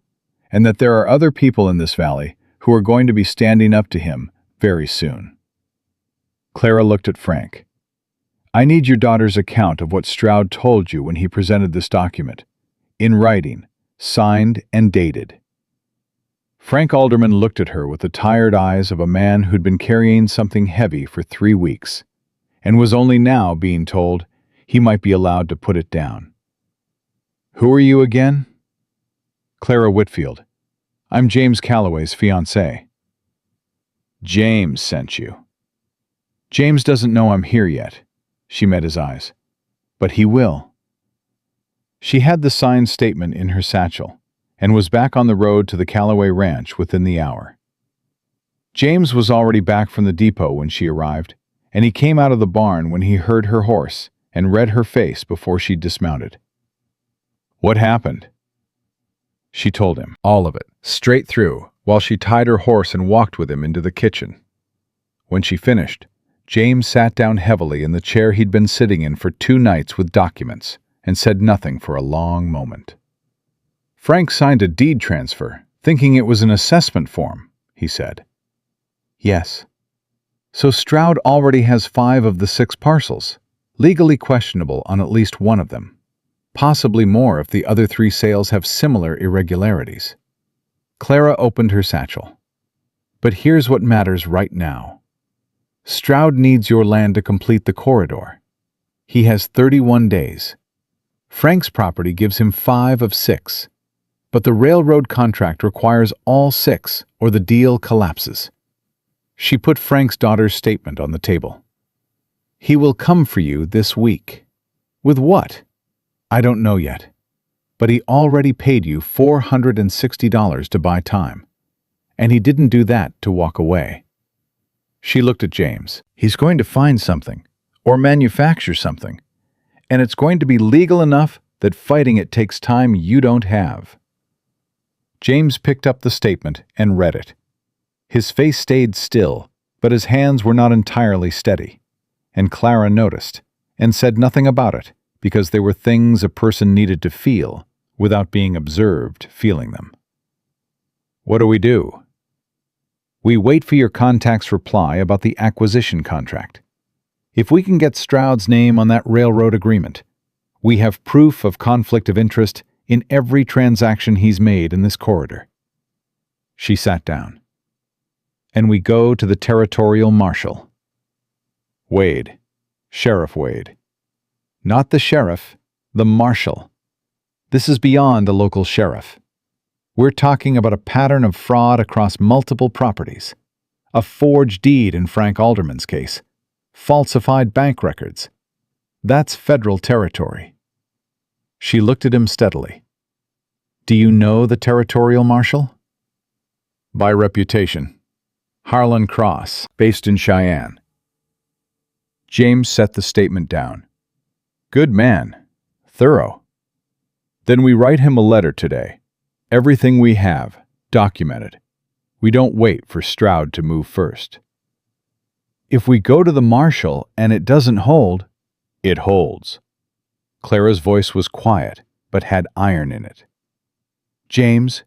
S1: and that there are other people in this valley who are going to be standing up to him very soon." Clara looked at Frank. "I need your daughter's account of what Stroud told you when he presented this document, in writing, signed and dated." Frank Alderman looked at her with the tired eyes of a man who'd been carrying something heavy for 3 weeks, and was only now being told he might be allowed to put it down. "Who are you again?" "Clara Whitfield. I'm James Calloway's fiancée." "James sent you." "James doesn't know I'm here yet." She met his eyes. "But he will." She had the signed statement in her satchel and was back on the road to the Calloway Ranch within the hour. James was already back from the depot when she arrived, and he came out of the barn when he heard her horse and read her face before she dismounted. "What happened?" She told him all of it, straight through, while she tied her horse and walked with him into the kitchen. When she finished, James sat down heavily in the chair he'd been sitting in for 2 nights with documents and said nothing for a long moment. "Frank signed a deed transfer, thinking it was an assessment form," he said. "Yes. So Stroud already has 5 of the 6 parcels, legally questionable on at least one of them, possibly more if the other 3 sales have similar irregularities." Clara opened her satchel. "But here's what matters right now. Stroud needs your land to complete the corridor. He has 31 days. Frank's property gives him 5 of 6, but the railroad contract requires all 6 or the deal collapses." She put Frank's daughter's statement on the table. "He will come for you this week." "With what?" "I don't know yet. But he already paid you $460 to buy time. And he didn't do that to walk away." She looked at James. "He's going to find something, or manufacture something, and it's going to be legal enough that fighting it takes time you don't have." James picked up the statement and read it. His face stayed still, but his hands were not entirely steady, and Clara noticed, and said nothing about it, because they were things a person needed to feel without being observed feeling them. What do? We wait for your contact's reply about the acquisition contract. If we can get Stroud's name on that railroad agreement, we have proof of conflict of interest in every transaction he's made in this corridor. She sat down. And we go to the territorial marshal. Wade. Sheriff Wade. Not the sheriff, the marshal. This is beyond a local sheriff. We're talking about a pattern of fraud across multiple properties. A forged deed in Frank Alderman's case. Falsified bank records. That's federal territory. She looked at him steadily. Do you know the territorial marshal? By reputation. Harlan Cross, based in Cheyenne. James set the statement down. Good man. Thorough. Then we write him a letter today. Everything we have, documented. We don't wait for Stroud to move first. If we go to the marshal and it doesn't hold, it holds. Clara's voice was quiet, but had iron in it. James,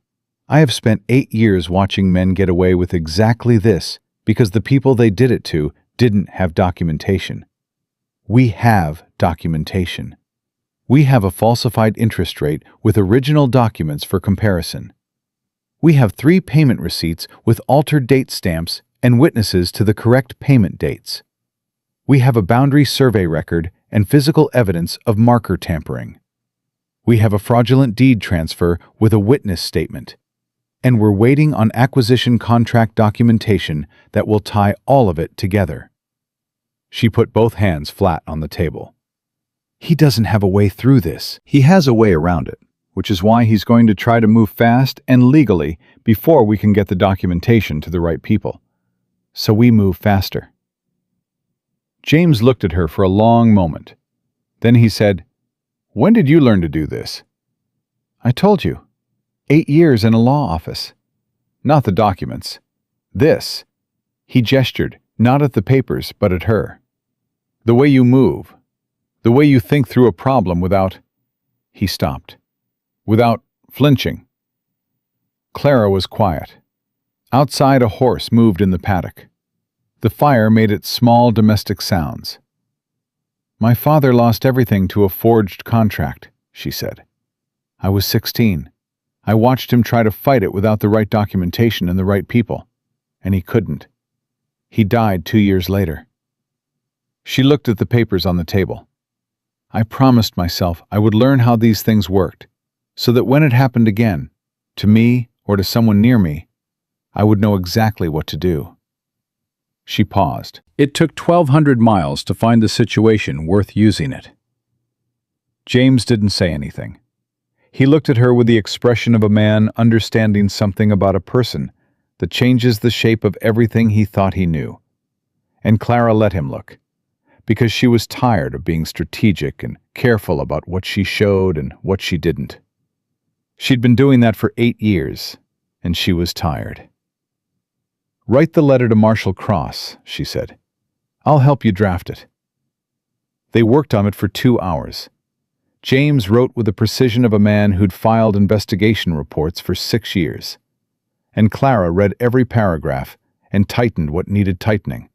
S1: I have spent 8 years watching men get away with exactly this because the people they did it to didn't have documentation. We have documentation. We have a falsified interest rate with original documents for comparison. We have 3 payment receipts with altered date stamps and witnesses to the correct payment dates. We have a boundary survey record and physical evidence of marker tampering. We have a fraudulent deed transfer with a witness statement. And we're waiting on acquisition contract documentation that will tie all of it together. She put both hands flat on the table. He doesn't have a way through this. He has a way around it, which is why he's going to try to move fast and legally before we can get the documentation to the right people. So we move faster. James looked at her for a long moment. Then he said, When did you learn to do this? I told you. 8 years in a law office. Not the documents. This. He gestured, not at the papers, but at her. The way you move. The way you think through a problem without... He stopped. Without flinching. Clara was quiet. Outside, a horse moved in the paddock. The fire made its small domestic sounds. My father lost everything to a forged contract, she said. I was 16. I watched him try to fight it without the right documentation and the right people, and he couldn't. He died 2 years later. She looked at the papers on the table. I promised myself I would learn how these things worked, so that when it happened again, to me or to someone near me, I would know exactly what to do. She paused. It took 1,200 miles to find the situation worth using it. James didn't say anything. He looked at her with the expression of a man understanding something about a person that changes the shape of everything he thought he knew. And Clara let him look, because she was tired of being strategic and careful about what she showed and what she didn't. She'd been doing that for 8 years, and she was tired. Write the letter to Marshal Cross, she said. I'll help you draft it. They worked on it for 2 hours. James wrote with the precision of a man who'd filed investigation reports for 6 years. And Clara read every paragraph and tightened what needed tightening,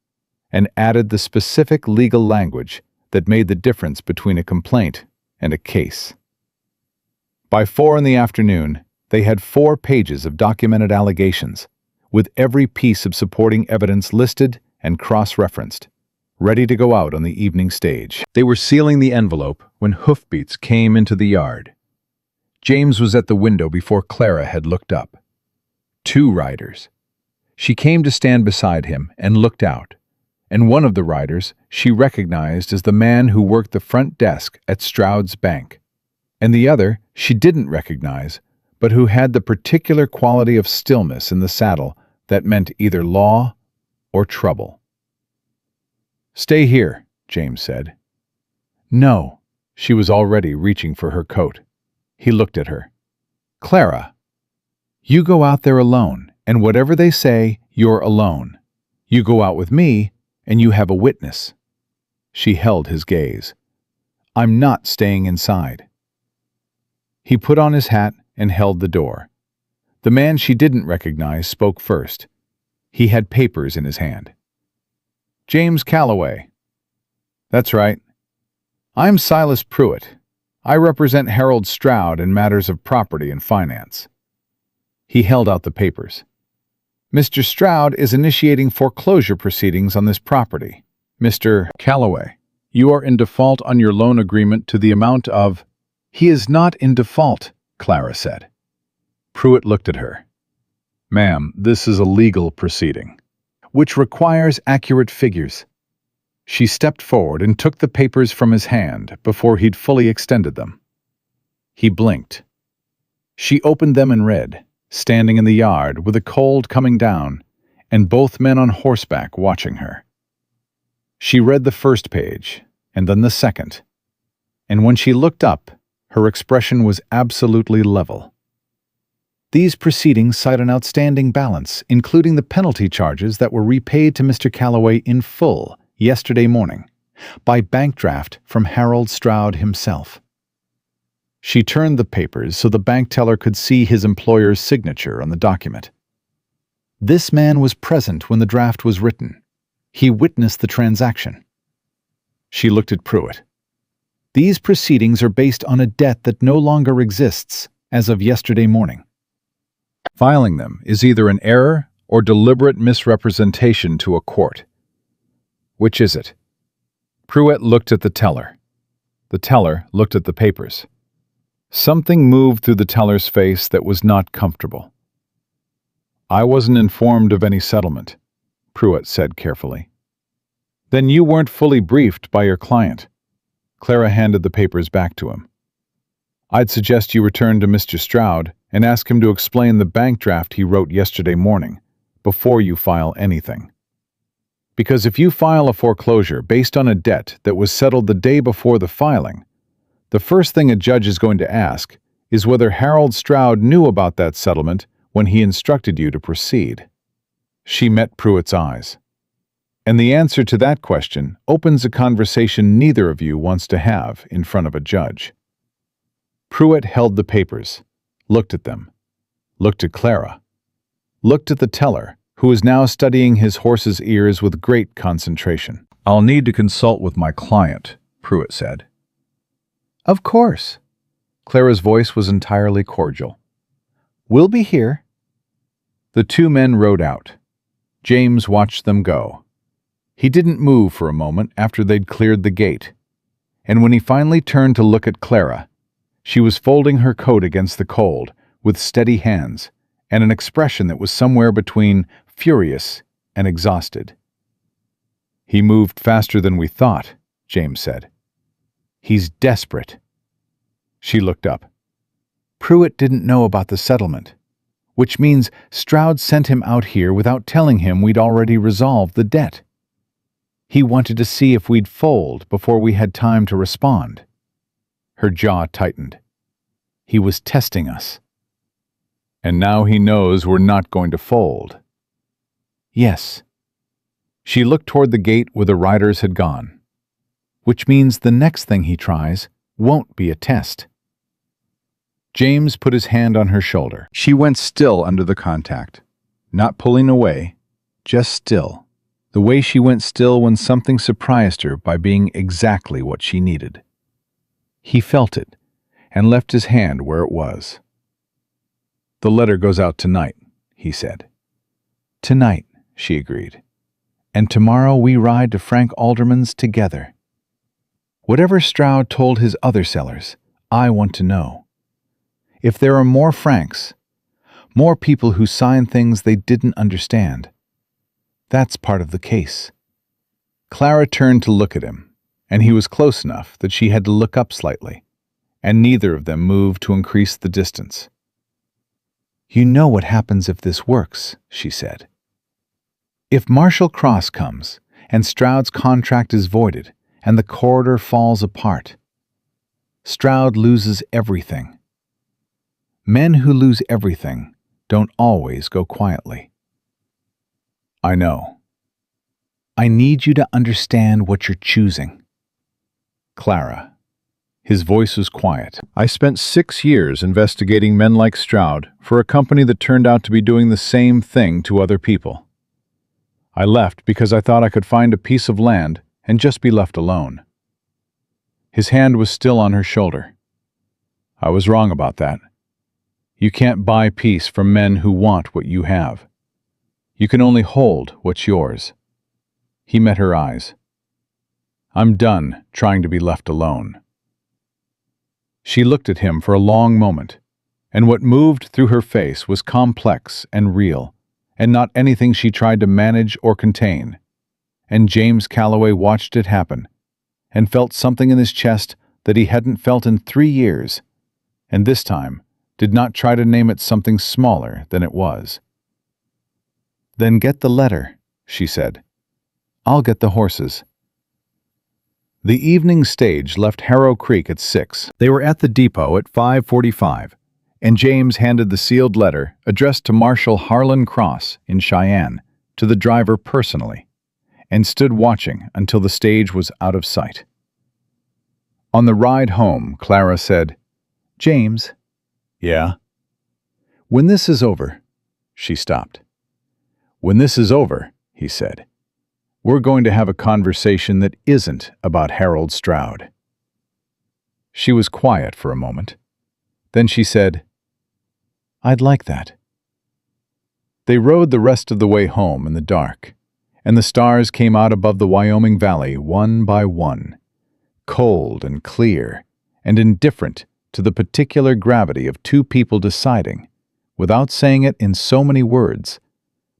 S1: and added the specific legal language that made the difference between a complaint and a case. By 4 p.m, they had 4 pages of documented allegations, with every piece of supporting evidence listed and cross-referenced, ready to go out on the evening stage. They were sealing the envelope when hoofbeats came into the yard. James was at the window before Clara had looked up. 2 riders. She came to stand beside him and looked out, and one of the riders she recognized as the man who worked the front desk at Stroud's bank, and the other she didn't recognize, but who had the particular quality of stillness in the saddle that meant either law or trouble. Stay here, James said. No, she was already reaching for her coat. He looked at her. Clara, you go out there alone, and whatever they say, you're alone. You go out with me, and you have a witness. She held his gaze. I'm not staying inside." He put on his hat and held the door. The man she didn't recognize spoke first. He had papers in his hand. "James Calloway." "That's right. I'm Silas Pruitt. I represent Harold Stroud in matters of property and finance." He held out the papers. "Mr. Stroud is initiating foreclosure proceedings on this property. Mr. Calloway, you are in default on your loan agreement to the amount of—" "He is not in default," Clara said. Pruitt looked at her. "Ma'am, this is a legal proceeding, which requires accurate figures." She stepped forward and took the papers from his hand before he'd fully extended them. He blinked. She opened them and read, standing in the yard with the cold coming down and both men on horseback watching her. She read the first page and then the second, and when she looked up, her expression was absolutely level. "These proceedings cite an outstanding balance, including the penalty charges that were repaid to Mr. Calloway in full yesterday morning, by bank draft from Harold Stroud himself." She turned the papers so the bank teller could see his employer's signature on the document. This man was present when the draft was written. He witnessed the transaction. She looked at Pruitt. "These proceedings are based on a debt that no longer exists as of yesterday morning. Filing them is either an error or deliberate misrepresentation to a court. Which is it?" Pruitt looked at the teller. The teller looked at the papers. Something moved through the teller's face that was not comfortable. "I wasn't informed of any settlement," Pruitt said carefully. "Then you weren't fully briefed by your client." Clara handed the papers back to him. "I'd suggest you return to Mr. Stroud and ask him to explain the bank draft he wrote yesterday morning before you file anything. Because if you file a foreclosure based on a debt that was settled the day before the filing, the first thing a judge is going to ask is whether Harold Stroud knew about that settlement when he instructed you to proceed." She met Pruitt's eyes. "And the answer to that question opens a conversation neither of you wants to have in front of a judge." Pruitt held the papers, looked at them, looked at Clara, looked at the teller, who was now studying his horse's ears with great concentration. "I'll need to consult with my client," Pruitt said. "Of course." Clara's voice was entirely cordial. "We'll be here." The two men rode out. James watched them go. He didn't move for a moment after they'd cleared the gate, and when he finally turned to look at Clara, she was folding her coat against the cold with steady hands and an expression that was somewhere between furious and exhausted. "He moved faster than we thought," James said. "He's desperate." She looked up. "Pruitt didn't know about the settlement, which means Stroud sent him out here without telling him we'd already resolved the debt. He wanted to see if we'd fold before we had time to respond." Her jaw tightened. "He was testing us." "And now he knows we're not going to fold." "Yes." She looked toward the gate where the riders had gone. "Which means the next thing he tries won't be a test." James put his hand on her shoulder. She went still under the contact, not pulling away, just still, the way she went still when something surprised her by being exactly what she needed. He felt it and left his hand where it was. "The letter goes out tonight," he said. "Tonight," she agreed. "And tomorrow we ride to Frank Alderman's together. Whatever Stroud told his other sellers, I want to know. If there are more Franks, more people who sign things they didn't understand, that's part of the case." Clara turned to look at him, and he was close enough that she had to look up slightly, and neither of them moved to increase the distance. "You know what happens if this works," she said. "If Marshal Cross comes, and Stroud's contract is voided, and the corridor falls apart, Stroud loses everything. Men who lose everything don't always go quietly." "I know." "I need you to understand what you're choosing." "Clara, His voice was quiet. "I spent 6 years investigating men like Stroud for a company that turned out to be doing the same thing to other people. I left because I thought I could find a piece of land and just be left alone." His hand was still on her shoulder. "I was wrong about that. You can't buy peace from men who want what you have. You can only hold what's yours." He met her eyes. "I'm done trying to be left alone." She looked at him for a long moment, and what moved through her face was complex and real, and not anything she tried to manage or contain. And James Calloway watched it happen, and felt something in his chest that he hadn't felt in 3 years, and this time did not try to name it something smaller than it was. "Then get the letter," she said. "I'll get the horses." The evening stage left Harrow Creek at 6. They were at the depot at 5:45, and James handed the sealed letter, addressed to Marshal Harlan Cross in Cheyenne, to the driver personally, and stood watching until the stage was out of sight. On the ride home, Clara said, "James." "Yeah?" "When this is over—" She stopped. "When this is over," he said, "we're going to have a conversation that isn't about Harold Stroud." She was quiet for a moment. Then she said, "I'd like that." They rode the rest of the way home in the dark, and the stars came out above the Wyoming Valley one by one, cold and clear and indifferent to the particular gravity of two people deciding, without saying it in so many words,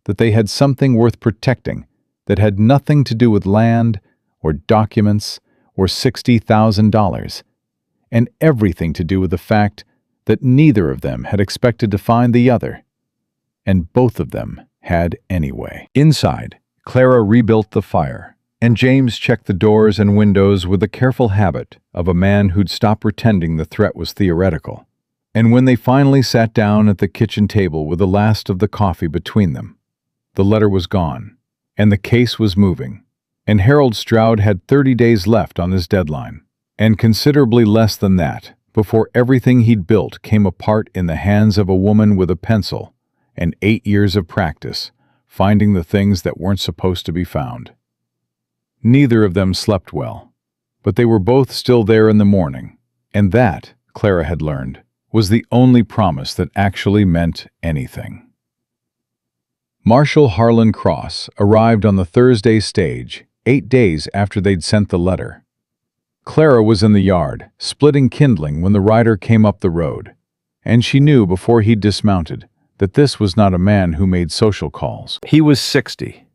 S1: that they had something worth protecting that had nothing to do with land or documents or $60,000, and everything to do with the fact that neither of them had expected to find the other, and both of them had anyway. Inside, Clara rebuilt the fire, and James checked the doors and windows with the careful habit of a man who'd stopped pretending the threat was theoretical. And when they finally sat down at the kitchen table with the last of the coffee between them, the letter was gone, and the case was moving, and Harold Stroud had 30 days left on his deadline, and considerably less than that before everything he'd built came apart in the hands of a woman with a pencil and 8 years of practice finding the things that weren't supposed to be found. Neither of them slept well, but they were both still there in the morning, and that, Clara had learned, was the only promise that actually meant anything. Marshal Harlan Cross arrived on the Thursday stage 8 days after they'd sent the letter. Clara was in the yard, splitting kindling when the rider came up the road, and she knew before he'd dismounted that this was not a man who made social calls. He was 60,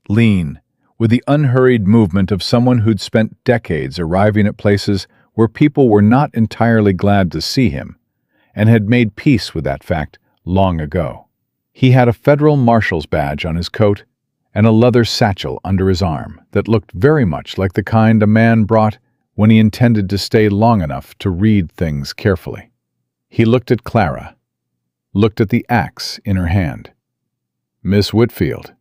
S1: lean, with the unhurried movement of someone who'd spent decades arriving at places where people were not entirely glad to see him, and had made peace with that fact long ago. He had a federal marshal's badge on his coat and a leather satchel under his arm that looked very much like the kind a man brought when he intended to stay long enough to read things carefully. He looked at Clara, looked at the axe in her hand. "Miss Whitfield."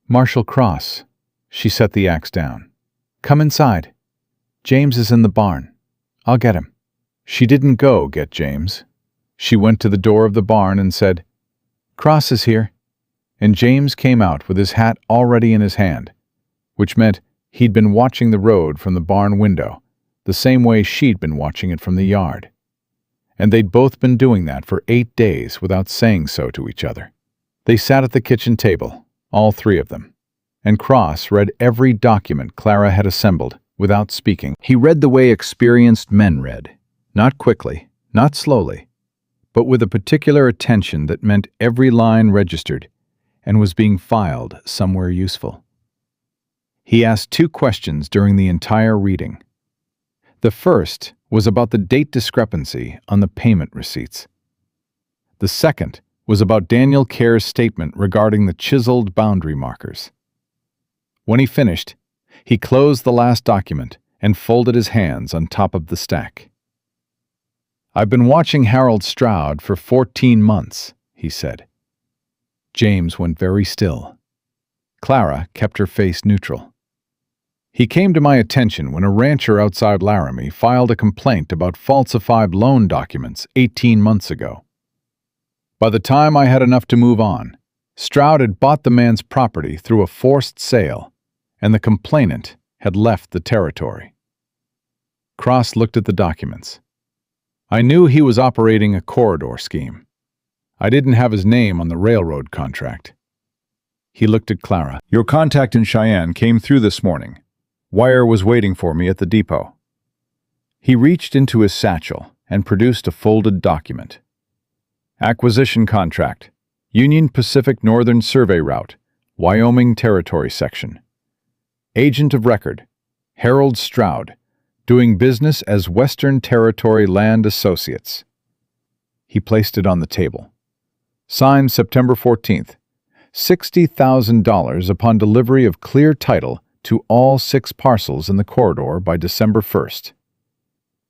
S1: "Marshal Cross." She set the axe down. "Come inside. James is in the barn. I'll get him." She didn't go get James. She went to the door of the barn and said, "Cross is here," and James came out with his hat already in his hand, which meant he'd been watching the road from the barn window, the same way she'd been watching it from the yard. And they'd both been doing that for 8 days without saying so to each other. They sat at the kitchen table, all three of them, and Cross read every document Clara had assembled without speaking. He read the way experienced men read, not quickly, not slowly, but with a particular attention that meant every line registered and was being filed somewhere useful. He asked 2 questions during the entire reading. The first was about the date discrepancy on the payment receipts. The second was about Daniel Kerr's statement regarding the chiseled boundary markers. When he finished, he closed the last document and folded his hands on top of the stack. "I've been watching Harold Stroud for 14 months, he said. James went very still. Clara kept her face neutral. He came to my attention when a rancher outside Laramie filed a complaint about falsified loan documents 18 months ago. By the time I had enough to move on, Stroud had bought the man's property through a forced sale, and the complainant had left the territory. Cross looked at the documents. I knew he was operating a corridor scheme. I didn't have his name on the railroad contract. He looked at Clara. Your contact in Cheyenne came through this morning. Wire was waiting for me at the depot. He reached into his satchel and produced a folded document. Acquisition contract, Union Pacific Northern Survey Route, Wyoming Territory Section. Agent of record, Harold Stroud, doing business as Western Territory Land Associates. He placed it on the table. Signed September 14th. $60,000 upon delivery of clear title to all 6 parcels in the corridor by December 1st.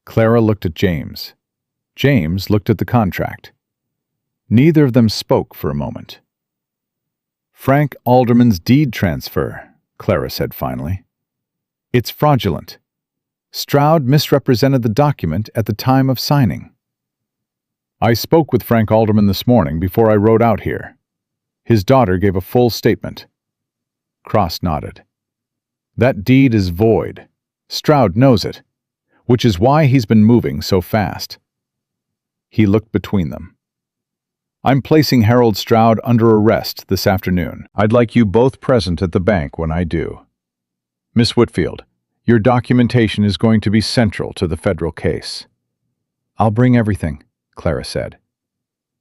S1: Clara looked at James. James looked at the contract. Neither of them spoke for a moment. Frank Alderman's deed transfer, Clara said finally. It's fraudulent. Stroud misrepresented the document at the time of signing. I spoke with Frank Alderman this morning before I rode out here. His daughter gave a full statement. Cross nodded. That deed is void. Stroud knows it, which is why he's been moving so fast. He looked between them. I'm placing Harold Stroud under arrest this afternoon. I'd like you both present at the bank when I do. Miss Whitfield, your documentation is going to be central to the federal case. I'll bring everything, Clara said.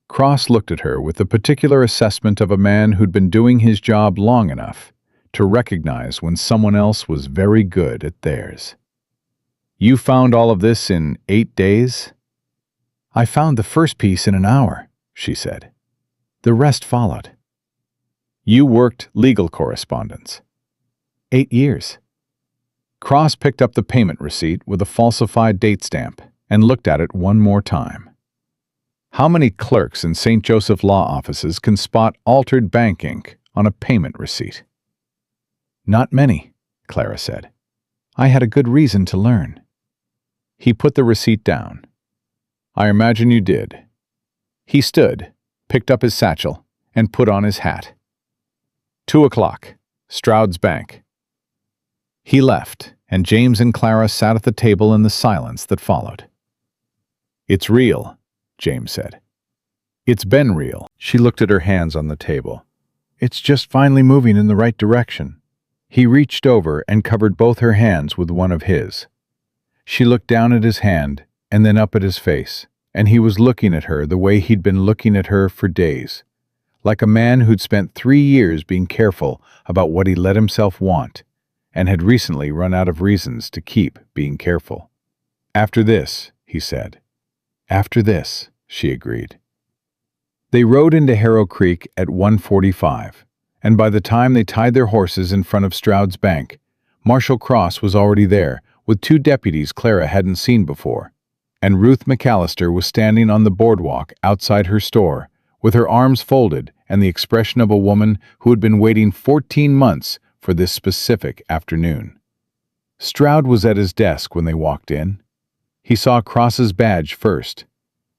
S1: Cross looked at her with the particular assessment of a man who'd been doing his job long enough to recognize when someone else was very good at theirs. You found all of this in 8 days? I found the first piece in an hour, she said. The rest followed. You worked legal correspondence. 8 years. Cross picked up the payment receipt with a falsified date stamp and looked at it one more time. How many clerks in St. Joseph law offices can spot altered bank ink on a payment receipt? Not many, Clara said. I had a good reason to learn. He put the receipt down. I imagine you did. He stood, picked up his satchel, and put on his hat. 2 o'clock, Stroud's bank. He left, and James and Clara sat at the table in the silence that followed. It's real, James said. It's been real. She looked at her hands on the table. It's just finally moving in the right direction. He reached over and covered both her hands with one of his. She looked down at his hand and then up at his face, and he was looking at her the way he'd been looking at her for days, like a man who'd spent 3 years being careful about what he let himself want and had recently run out of reasons to keep being careful. After this, he said. After this, she agreed. They rode into Harrow Creek at 1:45, and by the time they tied their horses in front of Stroud's bank, Marshal Cross was already there with 2 deputies Clara hadn't seen before, and Ruth McAllister was standing on the boardwalk outside her store with her arms folded and the expression of a woman who had been waiting 14 months for this specific afternoon. Stroud was at his desk when they walked in. He saw Cross's badge first,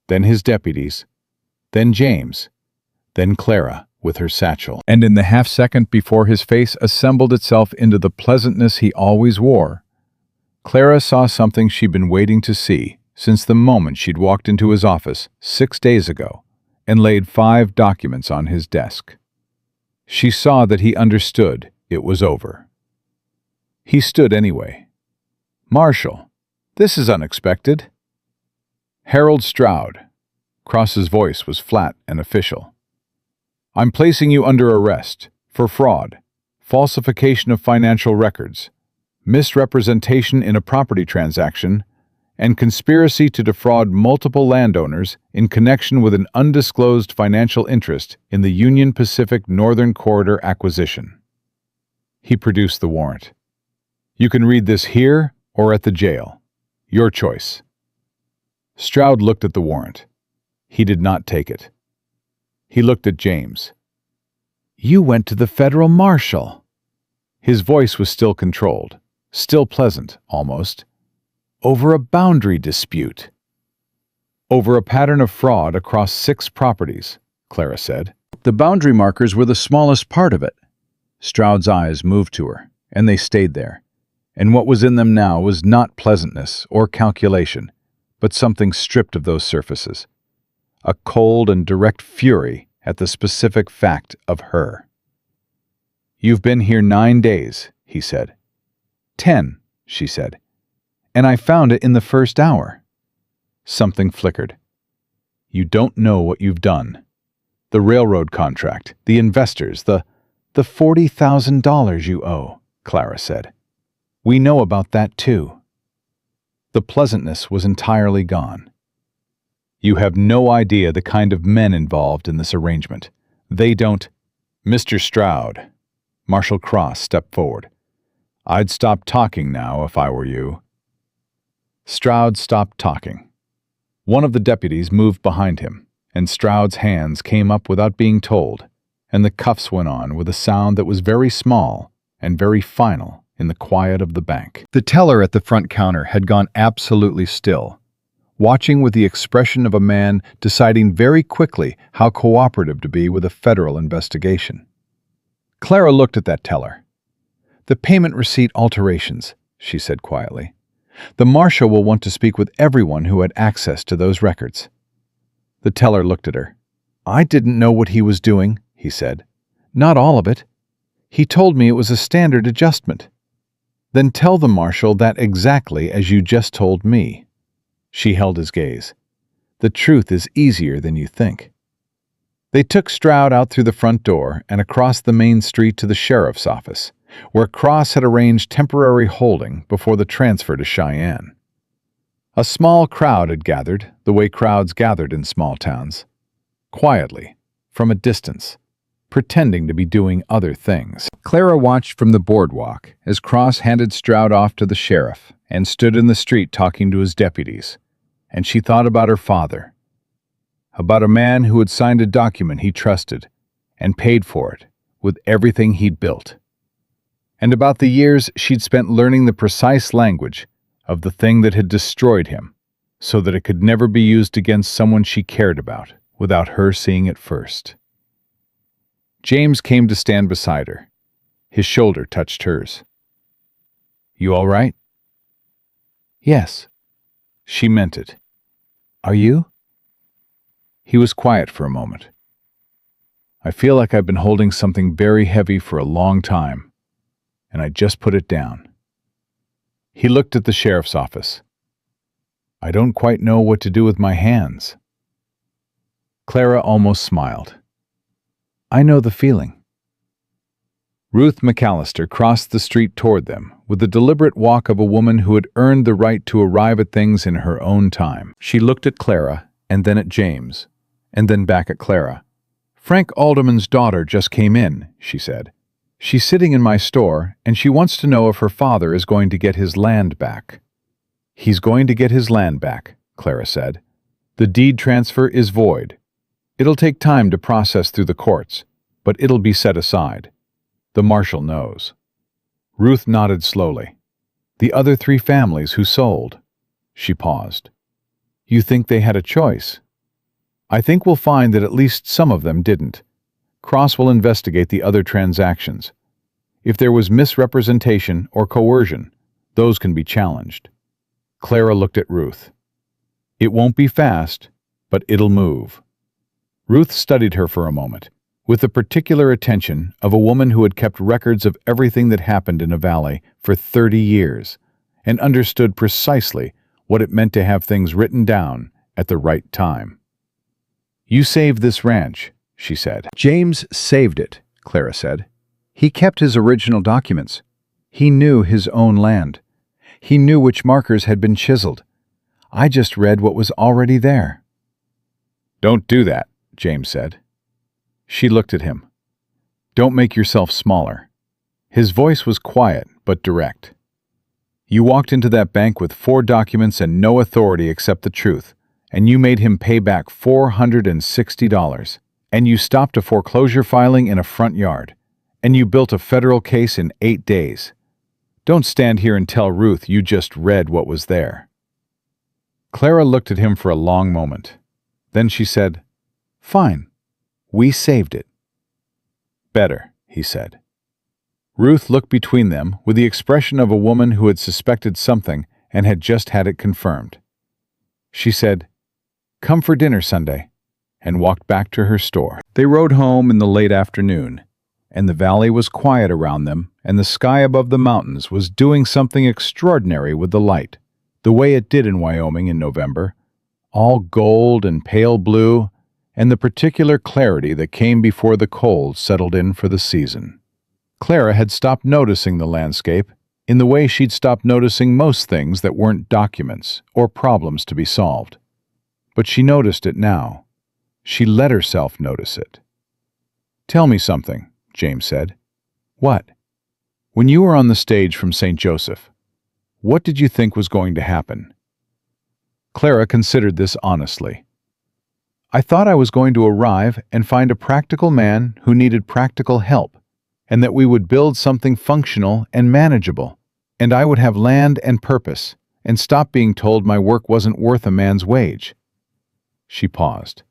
S1: then his deputies, then James, then Clara with her satchel. And in the half-second before his face assembled itself into the pleasantness he always wore, Clara saw something she'd been waiting to see since the moment she'd walked into his office 6 days ago and laid 5 documents on his desk. She saw that he understood it was over. He stood anyway. Marshal, this is unexpected. Harold Stroud. Cross's voice was flat and official. I'm placing you under arrest for fraud, falsification of financial records, misrepresentation in a property transaction, and conspiracy to defraud multiple landowners in connection with an undisclosed financial interest in the Union Pacific Northern Corridor acquisition. He produced the warrant. You can read this here or at the jail. Your choice. Stroud looked at the warrant. He did not take it. He looked at James. You went to the federal marshal. His voice was still controlled, Still pleasant, almost. Over a boundary dispute. Over a pattern of fraud across 6 properties, Clara said. The boundary markers were the smallest part of it. Stroud's eyes moved to her, and they stayed there. And what was in them now was not pleasantness or calculation, but something stripped of those surfaces. A cold and direct fury at the specific fact of her. "You've been here 9 days," he said. 10, she said. "And I found it in the first hour." Something flickered. "You don't know what you've done. The railroad contract, the investors, the $40,000 you owe," Clara said. "We know about that too." The pleasantness was entirely gone. "You have no idea the kind of men involved in this arrangement. They don't—" "Mr. Stroud," Marshal Cross stepped forward. "I'd stop talking now if I were you." Stroud stopped talking. One of the deputies moved behind him, and Stroud's hands came up without being told, and the cuffs went on with a sound that was very small and very final in the quiet of the bank. The teller at the front counter had gone absolutely still, watching with the expression of a man deciding very quickly how cooperative to be with a federal investigation. Clara looked at that teller. "The payment receipt alterations," she said quietly. "The marshal will want to speak with everyone who had access to those records." The teller looked at her. "I didn't know what he was doing," he said. "Not all of it. He told me it was a standard adjustment." "Then tell the marshal that exactly as you just told me." She held his gaze. "The truth is easier than you think." They took Stroud out through the front door and across the main street to the sheriff's office, where Cross had arranged temporary holding before the transfer to Cheyenne. A small crowd had gathered, the way crowds gathered in small towns. Quietly, from a distance, pretending to be doing other things. Clara watched from the boardwalk as Cross handed Stroud off to the sheriff and stood in the street talking to his deputies, and she thought about her father, about a man who had signed a document he trusted and paid for it with everything he'd built, and about the years she'd spent learning the precise language of the thing that had destroyed him so that it could never be used against someone she cared about without her seeing it first. James came to stand beside her. His shoulder touched hers. "You all right?" "Yes." She meant it. "Are you?" He was quiet for a moment. "I feel like I've been holding something very heavy for a long time, and I just put it down." He looked at the sheriff's office. "I don't quite know what to do with my hands." Clara almost smiled. "I know the feeling." Ruth McAllister crossed the street toward them with the deliberate walk of a woman who had earned the right to arrive at things in her own time. She looked at Clara, and then at James, and then back at Clara. "Frank Alderman's daughter just came in," she said. "She's sitting in my store, and she wants to know if her father is going to get his land back." "He's going to get his land back," Clara said. "The deed transfer is void. It'll take time to process through the courts, but it'll be set aside. The marshal knows." Ruth nodded slowly. "The other 3 families who sold?" She paused. "You think they had a choice?" "I think we'll find that at least some of them didn't. Cross will investigate the other transactions. If there was misrepresentation or coercion, those can be challenged." Clara looked at Ruth. "It won't be fast, but it'll move." Ruth studied her for a moment, with the particular attention of a woman who had kept records of everything that happened in a valley for 30 years and understood precisely what it meant to have things written down at the right time. "You saved this ranch," she said. "James saved it," Clara said. "He kept his original documents. He knew his own land. He knew which markers had been chiseled. I just read what was already there." "Don't do that," James said. She looked at him. "Don't make yourself smaller." His voice was quiet but direct. "You walked into that bank with 4 documents and no authority except the truth, and you made him pay back $460. And you stopped a foreclosure filing in a front yard, and you built a federal case in 8 days. Don't stand here and tell Ruth you just read what was there." Clara looked at him for a long moment. Then she said, "Fine. We saved it." "Better," he said. Ruth looked between them with the expression of a woman who had suspected something and had just had it confirmed. She said, "Come for dinner Sunday," and walked back to her store. They rode home in the late afternoon, and the valley was quiet around them, and the sky above the mountains was doing something extraordinary with the light, the way it did in Wyoming in November, all gold and pale blue, and the particular clarity that came before the cold settled in for the season. Clara had stopped noticing the landscape in the way she'd stopped noticing most things that weren't documents or problems to be solved. But she noticed it now. She let herself notice it. "Tell me something," James said. "What?" "When you were on the stage from St. Joseph, what did you think was going to happen?" Clara considered this honestly. "I thought I was going to arrive and find a practical man who needed practical help, and that we would build something functional and manageable, and I would have land and purpose, and stop being told my work wasn't worth a man's wage." She paused.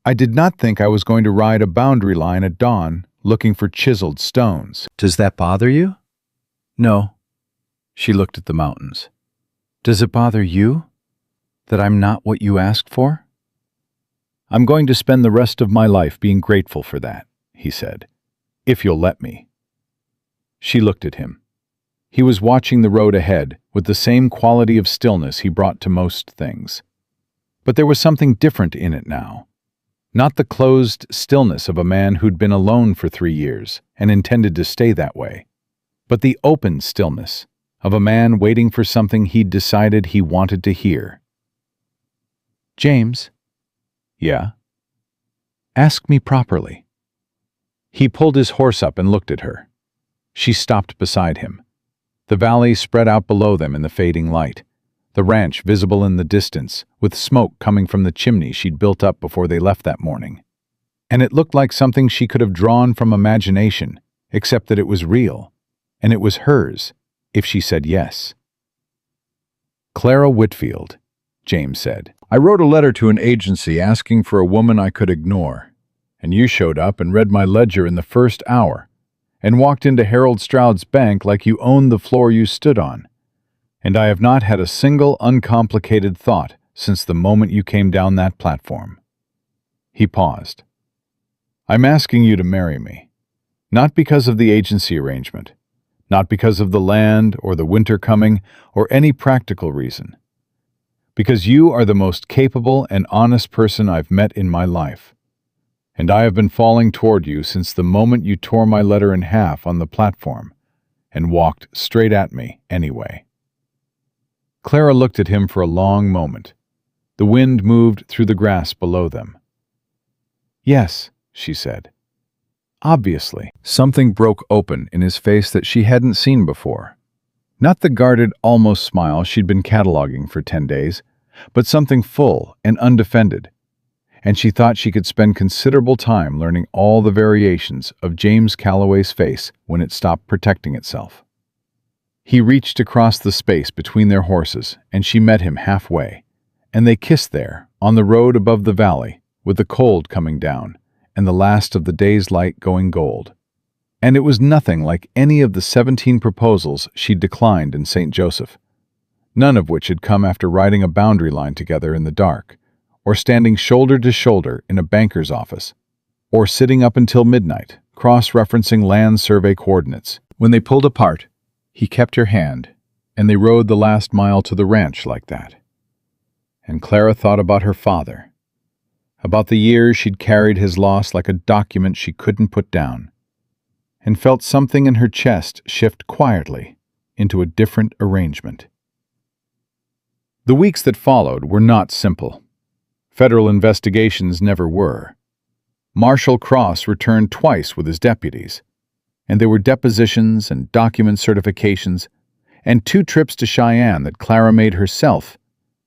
S1: "I did not think I was going to ride a boundary line at dawn looking for chiseled stones." "Does that bother you?" "No." She looked at the mountains. "Does it bother you that I'm not what you asked for?" "I'm going to spend the rest of my life being grateful for that," he said, "if you'll let me." She looked at him. He was watching the road ahead with the same quality of stillness he brought to most things. But there was something different in it now. Not the closed stillness of a man who'd been alone for 3 years and intended to stay that way, but the open stillness of a man waiting for something he'd decided he wanted to hear. "James." "Yeah?" "Ask me properly." He pulled his horse up and looked at her. She stopped beside him. The valley spread out below them in the fading light, the ranch visible in the distance, with smoke coming from the chimney she'd built up before they left that morning. And it looked like something she could have drawn from imagination, except that it was real, and it was hers, if she said yes. "Clara Whitfield," James said. "I wrote a letter to an agency asking for a woman I could ignore, and you showed up and read my ledger in the first hour, and walked into Harold Stroud's bank like you owned the floor you stood on. And I have not had a single uncomplicated thought since the moment you came down that platform." He paused. "I'm asking you to marry me, not because of the agency arrangement, not because of the land or the winter coming or any practical reason, because you are the most capable and honest person I've met in my life. And I have been falling toward you since the moment you tore my letter in half on the platform and walked straight at me anyway." Clara looked at him for a long moment. The wind moved through the grass below them. "Yes," she said. "Obviously." Something broke open in his face that she hadn't seen before. Not the guarded, almost smile she'd been cataloging for 10 days, but something full and undefended. And she thought she could spend considerable time learning all the variations of James Calloway's face when it stopped protecting itself. He reached across the space between their horses, and she met him halfway, and they kissed there, on the road above the valley, with the cold coming down, and the last of the day's light going gold. And it was nothing like any of the 17 proposals she'd declined in St. Joseph, none of which had come after riding a boundary line together in the dark, or standing shoulder to shoulder in a banker's office, or sitting up until midnight, cross-referencing land survey coordinates. When they pulled apart, he kept her hand, and they rode the last mile to the ranch like that. And Clara thought about her father, about the years she'd carried his loss like a document she couldn't put down, and felt something in her chest shift quietly into a different arrangement. The weeks that followed were not simple. Federal investigations never were. Marshal Cross returned twice with his deputies, and there were depositions and document certifications, and 2 trips to Cheyenne that Clara made herself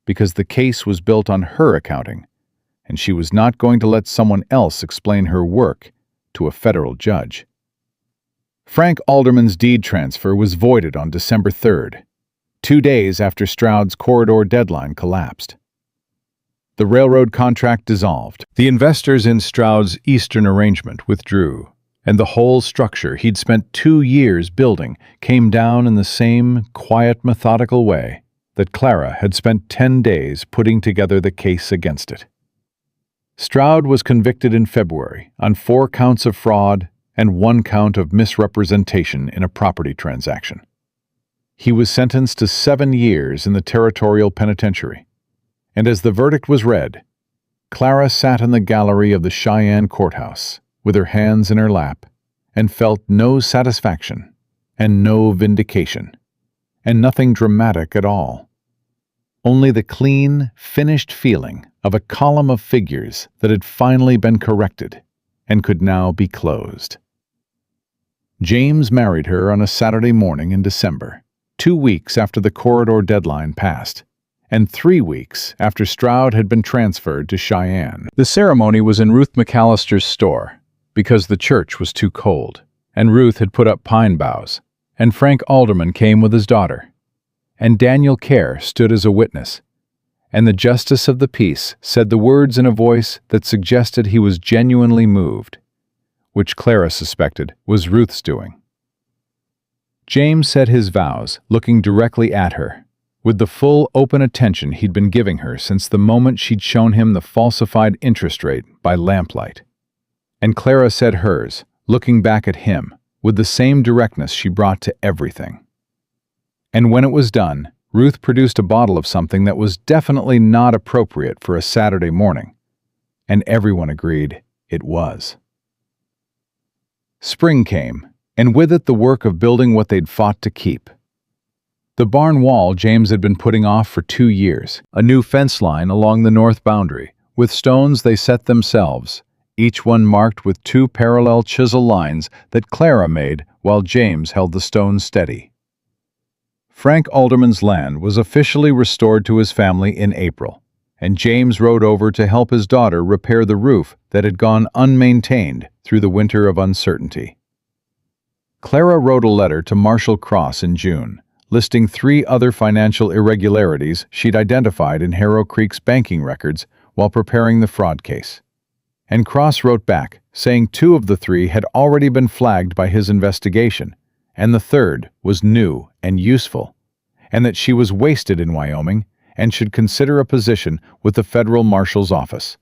S1: because the case was built on her accounting, and she was not going to let someone else explain her work to a federal judge. Frank Alderman's deed transfer was voided on December 3rd, 2 days after Stroud's corridor deadline collapsed. The railroad contract dissolved. The investors in Stroud's Eastern arrangement withdrew, and the whole structure he'd spent 2 years building came down in the same quiet, methodical way that Clara had spent 10 days putting together the case against it. Stroud was convicted in February on 4 counts of fraud and 1 count of misrepresentation in a property transaction. He was sentenced to 7 years in the Territorial Penitentiary, and as the verdict was read, Clara sat in the gallery of the Cheyenne courthouse with her hands in her lap and felt no satisfaction and no vindication, and nothing dramatic at all. Only the clean, finished feeling of a column of figures that had finally been corrected and could now be closed. James married her on a Saturday morning in December, 2 weeks after the corridor deadline passed, and 3 weeks after Stroud had been transferred to Cheyenne. The ceremony was in Ruth McAllister's store, because the church was too cold, and Ruth had put up pine boughs, and Frank Alderman came with his daughter, and Daniel Kerr stood as a witness, and the justice of the peace said the words in a voice that suggested he was genuinely moved, which Clara suspected was Ruth's doing. James said his vows, looking directly at her, with the full, open attention he'd been giving her since the moment she'd shown him the falsified interest rate by lamplight. And Clara said hers, looking back at him, with the same directness she brought to everything. And when it was done, Ruth produced a bottle of something that was definitely not appropriate for a Saturday morning, and everyone agreed it was. Spring came, and with it the work of building what they'd fought to keep. The barn wall James had been putting off for 2 years, a new fence line along the north boundary, with stones they set themselves, each one marked with 2 parallel chisel lines that Clara made while James held the stones steady. Frank Alderman's land was officially restored to his family in April, and James rode over to help his daughter repair the roof that had gone unmaintained through the winter of uncertainty. Clara wrote a letter to Marshal Cross in June, listing 3 other financial irregularities she'd identified in Harrow Creek's banking records while preparing the fraud case. And Cross wrote back, saying 2 of the 3 had already been flagged by his investigation, and the 3rd was new and useful, and that she was wasted in Wyoming and should consider a position with the federal marshal's office,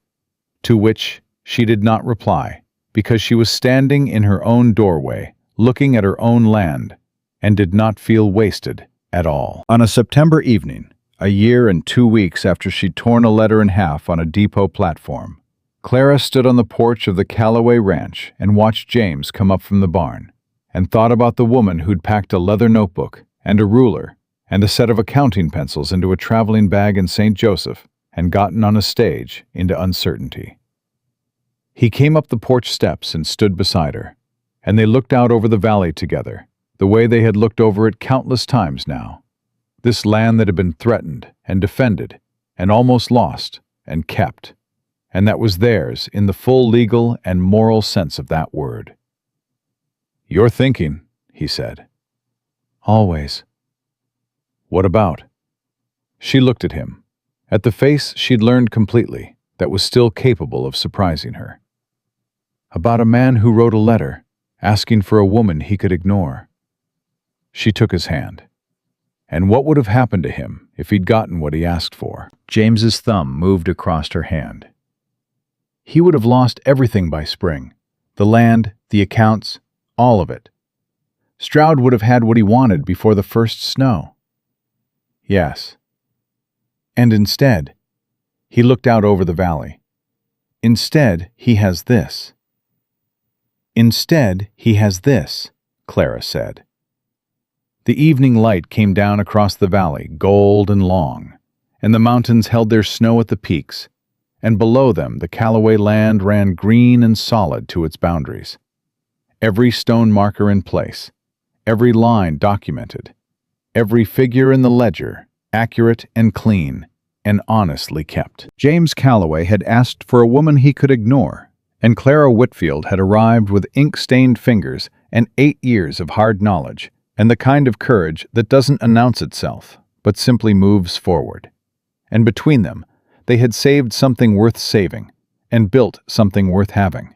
S1: to which she did not reply because she was standing in her own doorway, looking at her own land, and did not feel wasted at all. On a September evening, a year and 2 weeks after she'd torn a letter in half on a depot platform, Clara stood on the porch of the Callaway Ranch and watched James come up from the barn, and thought about the woman who'd packed a leather notebook and a ruler and a set of accounting pencils into a traveling bag in St. Joseph and gotten on a stage into uncertainty. He came up the porch steps and stood beside her, and they looked out over the valley together, the way they had looked over it countless times now. This land that had been threatened and defended and almost lost and kept, and that was theirs in the full legal and moral sense of that word. "You're thinking," he said. "Always." "What about?" She looked at him, at the face she'd learned completely that was still capable of surprising her. "About a man who wrote a letter, asking for a woman he could ignore." She took his hand. "And what would have happened to him if he'd gotten what he asked for?" James's thumb moved across her hand. "He would have lost everything by spring. The land, the accounts, all of it. Stroud would have had what he wanted before the first snow." "Yes." "And instead," he looked out over the valley, "instead he has this." "Instead he has this," Clara said. The evening light came down across the valley, gold and long, and the mountains held their snow at the peaks, and below them the Callaway land ran green and solid to its boundaries. Every stone marker in place, every line documented, every figure in the ledger accurate and clean and honestly kept. James Callaway had asked for a woman he could ignore, and Clara Whitfield had arrived with ink-stained fingers and 8 years of hard knowledge, and the kind of courage that doesn't announce itself, but simply moves forward. And between them, they had saved something worth saving, and built something worth having.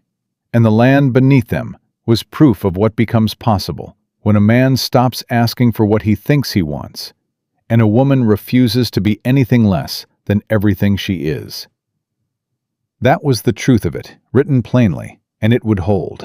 S1: And the land beneath them was proof of what becomes possible when a man stops asking for what he thinks he wants, and a woman refuses to be anything less than everything she is. That was the truth of it, written plainly, and it would hold.